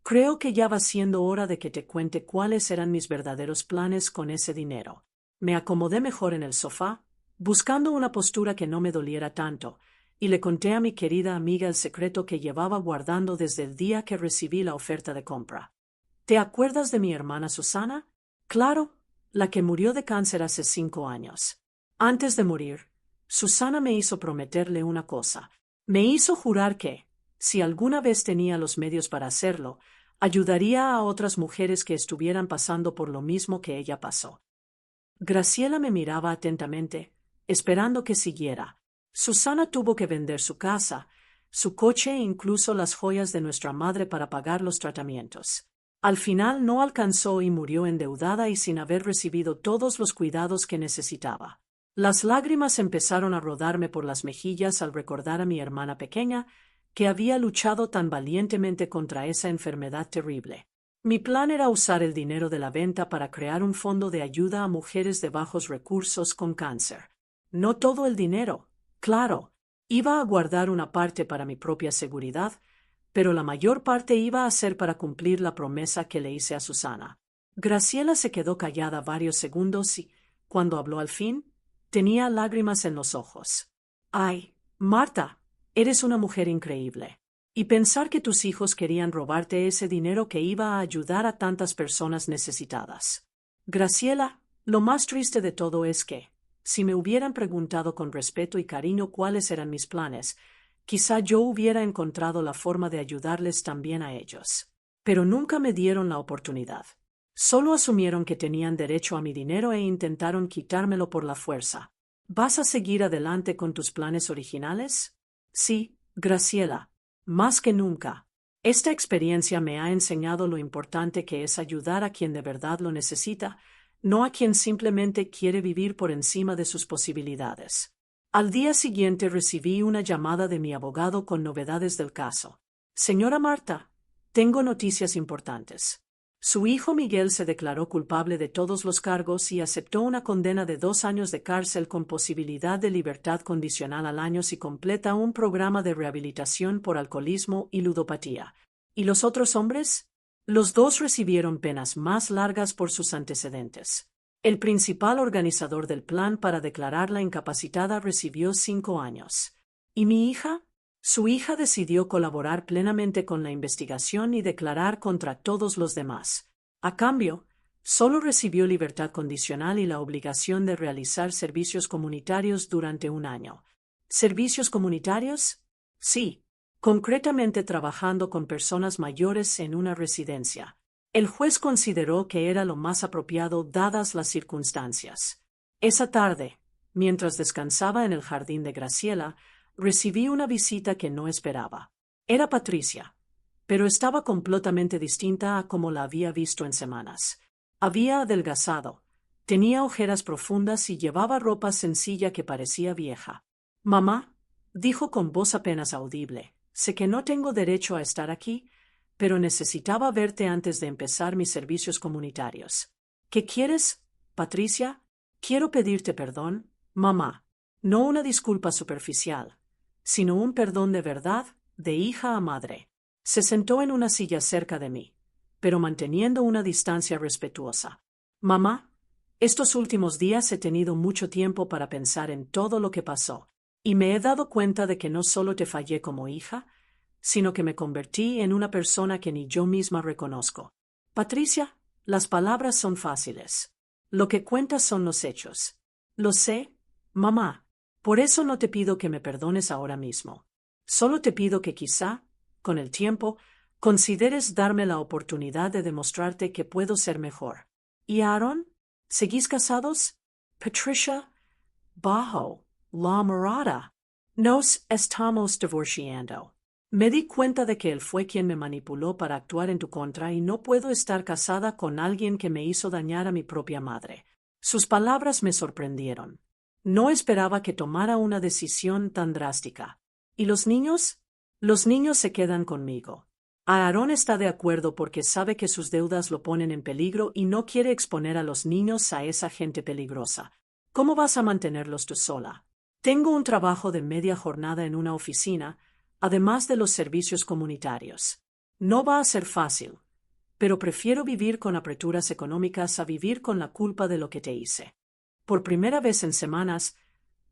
creo que ya va siendo hora de que te cuente cuáles eran mis verdaderos planes con ese dinero. Me acomodé mejor en el sofá, buscando una postura que no me doliera tanto, y le conté a mi querida amiga el secreto que llevaba guardando desde el día que recibí la oferta de compra. ¿Te acuerdas de mi hermana Susana? Claro, la que murió de cáncer hace 5 años. Antes de morir, Susana me hizo prometerle una cosa. Me hizo jurar que, si alguna vez tenía los medios para hacerlo, ayudaría a otras mujeres que estuvieran pasando por lo mismo que ella pasó. Graciela me miraba atentamente, esperando que siguiera. Susana tuvo que vender su casa, su coche e incluso las joyas de nuestra madre para pagar los tratamientos. Al final no alcanzó y murió endeudada y sin haber recibido todos los cuidados que necesitaba. Las lágrimas empezaron a rodarme por las mejillas al recordar a mi hermana pequeña, que había luchado tan valientemente contra esa enfermedad terrible. Mi plan era usar el dinero de la venta para crear un fondo de ayuda a mujeres de bajos recursos con cáncer. No todo el dinero, claro. Iba a guardar una parte para mi propia seguridad, pero la mayor parte iba a ser para cumplir la promesa que le hice a Susana. Graciela se quedó callada varios segundos y, cuando habló al fin, tenía lágrimas en los ojos. Ay, Marta, eres una mujer increíble. Y pensar que tus hijos querían robarte ese dinero que iba a ayudar a tantas personas necesitadas. Graciela, lo más triste de todo es que, si me hubieran preguntado con respeto y cariño cuáles eran mis planes, quizá yo hubiera encontrado la forma de ayudarles también a ellos. Pero nunca me dieron la oportunidad. Solo asumieron que tenían derecho a mi dinero e intentaron quitármelo por la fuerza. ¿Vas a seguir adelante con tus planes originales? Sí, Graciela. Más que nunca. Esta experiencia me ha enseñado lo importante que es ayudar a quien de verdad lo necesita, no a quien simplemente quiere vivir por encima de sus posibilidades. Al día siguiente recibí una llamada de mi abogado con novedades del caso. Señora Marta, tengo noticias importantes. Su hijo Miguel se declaró culpable de todos los cargos y aceptó una condena de 2 años de cárcel con posibilidad de libertad condicional al año si completa un programa de rehabilitación por alcoholismo y ludopatía. ¿Y los otros hombres? Los 2 recibieron penas más largas por sus antecedentes. El principal organizador del plan para declararla incapacitada recibió 5 años. ¿Y mi hija? Su hija decidió colaborar plenamente con la investigación y declarar contra todos los demás. A cambio, solo recibió libertad condicional y la obligación de realizar servicios comunitarios durante 1 año. ¿Servicios comunitarios? Sí, concretamente trabajando con personas mayores en una residencia. El juez consideró que era lo más apropiado dadas las circunstancias. Esa tarde, mientras descansaba en el jardín de Graciela, recibí una visita que no esperaba. Era Patricia, pero estaba completamente distinta a como la había visto en semanas. Había adelgazado, tenía ojeras profundas y llevaba ropa sencilla que parecía vieja. Mamá, dijo con voz apenas audible, sé que no tengo derecho a estar aquí, pero necesitaba verte antes de empezar mis servicios comunitarios. ¿Qué quieres, Patricia? Quiero pedirte perdón, mamá. No una disculpa superficial, sino un perdón de verdad, de hija a madre. Se sentó en una silla cerca de mí, pero manteniendo una distancia respetuosa. Mamá, estos últimos días he tenido mucho tiempo para pensar en todo lo que pasó, y me he dado cuenta de que no solo te fallé como hija, sino que me convertí en una persona que ni yo misma reconozco. Patricia, las palabras son fáciles. Lo que cuentas son los hechos. Lo sé, mamá. Por eso no te pido que me perdones ahora mismo. Solo te pido que quizá, con el tiempo, consideres darme la oportunidad de demostrarte que puedo ser mejor. ¿Y Aaron? ¿Seguís casados? Patricia, bajo la mirada. Nos estamos divorciando. Me di cuenta de que él fue quien me manipuló para actuar en tu contra y no puedo estar casada con alguien que me hizo dañar a mi propia madre. Sus palabras me sorprendieron. No esperaba que tomara una decisión tan drástica. ¿Y los niños? Los niños se quedan conmigo. Aarón está de acuerdo porque sabe que sus deudas lo ponen en peligro y no quiere exponer a los niños a esa gente peligrosa. ¿Cómo vas a mantenerlos tú sola? Tengo un trabajo de media jornada en una oficina, además de los servicios comunitarios. No va a ser fácil, pero prefiero vivir con apreturas económicas a vivir con la culpa de lo que te hice. Por primera vez en semanas,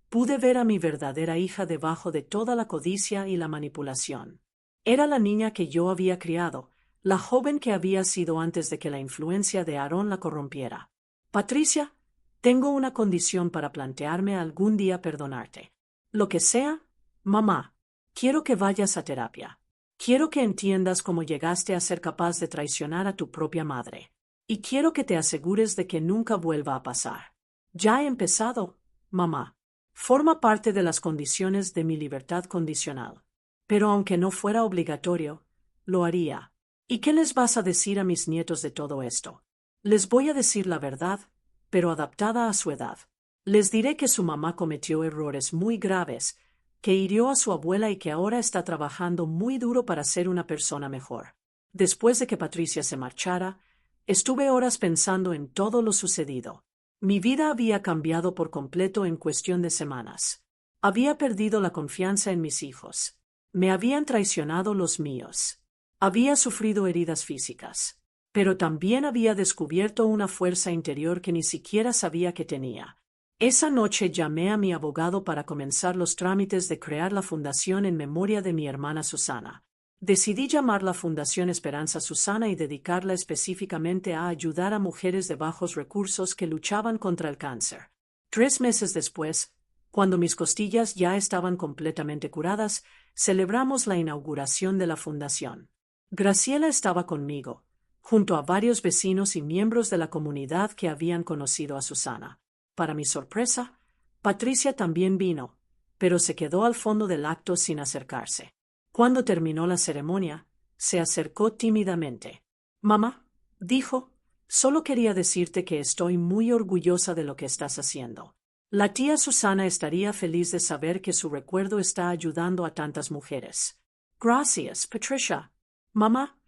pude ver a mi verdadera hija debajo de toda la codicia y la manipulación. Era la niña que yo había criado, la joven que había sido antes de que la influencia de Aarón la corrompiera. Patricia, tengo una condición para plantearme algún día perdonarte. Lo que sea, mamá, quiero que vayas a terapia. Quiero que entiendas cómo llegaste a ser capaz de traicionar a tu propia madre. Y quiero que te asegures de que nunca vuelva a pasar. Ya he empezado, mamá. Forma parte de las condiciones de mi libertad condicional. Pero aunque no fuera obligatorio, lo haría. ¿Y qué les vas a decir a mis nietos de todo esto? Les voy a decir la verdad, pero adaptada a su edad. Les diré que su mamá cometió errores muy graves, que hirió a su abuela y que ahora está trabajando muy duro para ser una persona mejor. Después de que Patricia se marchara, estuve horas pensando en todo lo sucedido. Mi vida había cambiado por completo en cuestión de semanas. Había perdido la confianza en mis hijos. Me habían traicionado los míos. Había sufrido heridas físicas. Pero también había descubierto una fuerza interior que ni siquiera sabía que tenía. Esa noche llamé a mi abogado para comenzar los trámites de crear la fundación en memoria de mi hermana Susana. Decidí llamarla Fundación Esperanza Susana y dedicarla específicamente a ayudar a mujeres de bajos recursos que luchaban contra el cáncer. 3 meses después, cuando mis costillas ya estaban completamente curadas, celebramos la inauguración de la fundación. Graciela estaba conmigo, junto a varios vecinos y miembros de la comunidad que habían conocido a Susana. Para mi sorpresa, Patricia también vino, pero se quedó al fondo del acto sin acercarse. Cuando terminó la ceremonia, se acercó tímidamente. «Mamá», dijo, «solo quería decirte que estoy muy orgullosa de lo que estás haciendo. La tía Susana estaría feliz de saber que su recuerdo está ayudando a tantas mujeres». «Gracias, Patricia». «Mamá,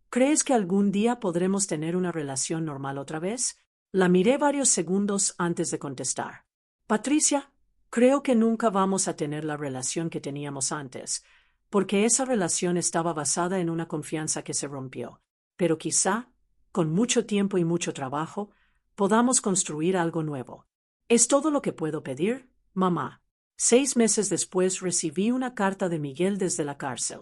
¿crees que algún día podremos tener una relación normal otra vez?» La miré varios segundos antes de contestar. «Patricia, creo que nunca vamos a tener la relación que teníamos antes, porque esa relación estaba basada en una confianza que se rompió. Pero quizá, con mucho tiempo y mucho trabajo, podamos construir algo nuevo. ¿Es todo lo que puedo pedir, mamá?» 6 meses después recibí una carta de Miguel desde la cárcel.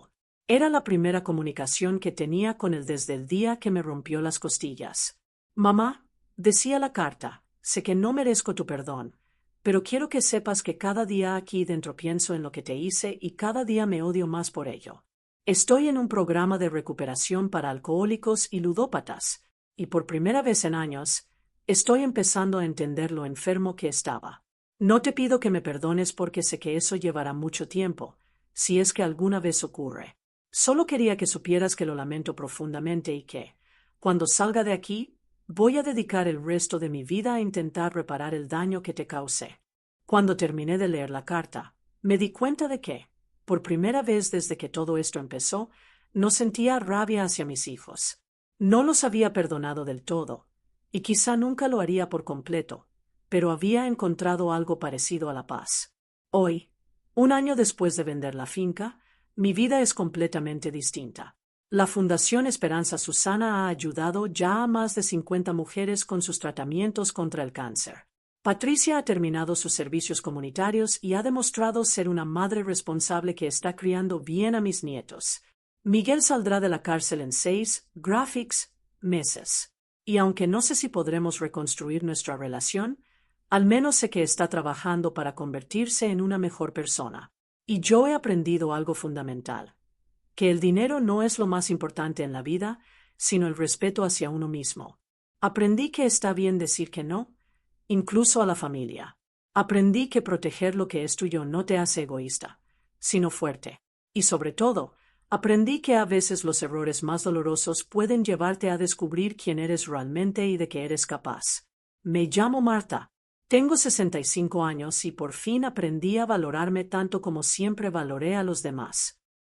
Era la primera comunicación que tenía con él desde el día que me rompió las costillas. «Mamá», decía la carta, «sé que no merezco tu perdón, pero quiero que sepas que cada día aquí dentro pienso en lo que te hice y cada día me odio más por ello. Estoy en un programa de recuperación para alcohólicos y ludópatas, y por primera vez en años, estoy empezando a entender lo enfermo que estaba. No te pido que me perdones porque sé que eso llevará mucho tiempo, si es que alguna vez ocurre. Solo quería que supieras que lo lamento profundamente y que, cuando salga de aquí, voy a dedicar el resto de mi vida a intentar reparar el daño que te causé». Cuando terminé de leer la carta, me di cuenta de que, por primera vez desde que todo esto empezó, no sentía rabia hacia mis hijos. No los había perdonado del todo, y quizá nunca lo haría por completo, pero había encontrado algo parecido a la paz. Hoy, 1 año después de vender la finca, mi vida es completamente distinta. La Fundación Esperanza Susana ha ayudado ya a más de 50 mujeres con sus tratamientos contra el cáncer. Patricia ha terminado sus servicios comunitarios y ha demostrado ser una madre responsable que está criando bien a mis nietos. Miguel saldrá de la cárcel en 6 meses. Y aunque no sé si podremos reconstruir nuestra relación, al menos sé que está trabajando para convertirse en una mejor persona. Y yo he aprendido algo fundamental: que el dinero no es lo más importante en la vida, sino el respeto hacia uno mismo. Aprendí que está bien decir que no, incluso a la familia. Aprendí que proteger lo que es tuyo no te hace egoísta, sino fuerte. Y sobre todo, Aprendí que a veces los errores más dolorosos pueden llevarte a descubrir quién eres realmente y de qué eres capaz. Me llamo Marta. Tengo 65 años y por fin aprendí a valorarme tanto como siempre valoré a los demás.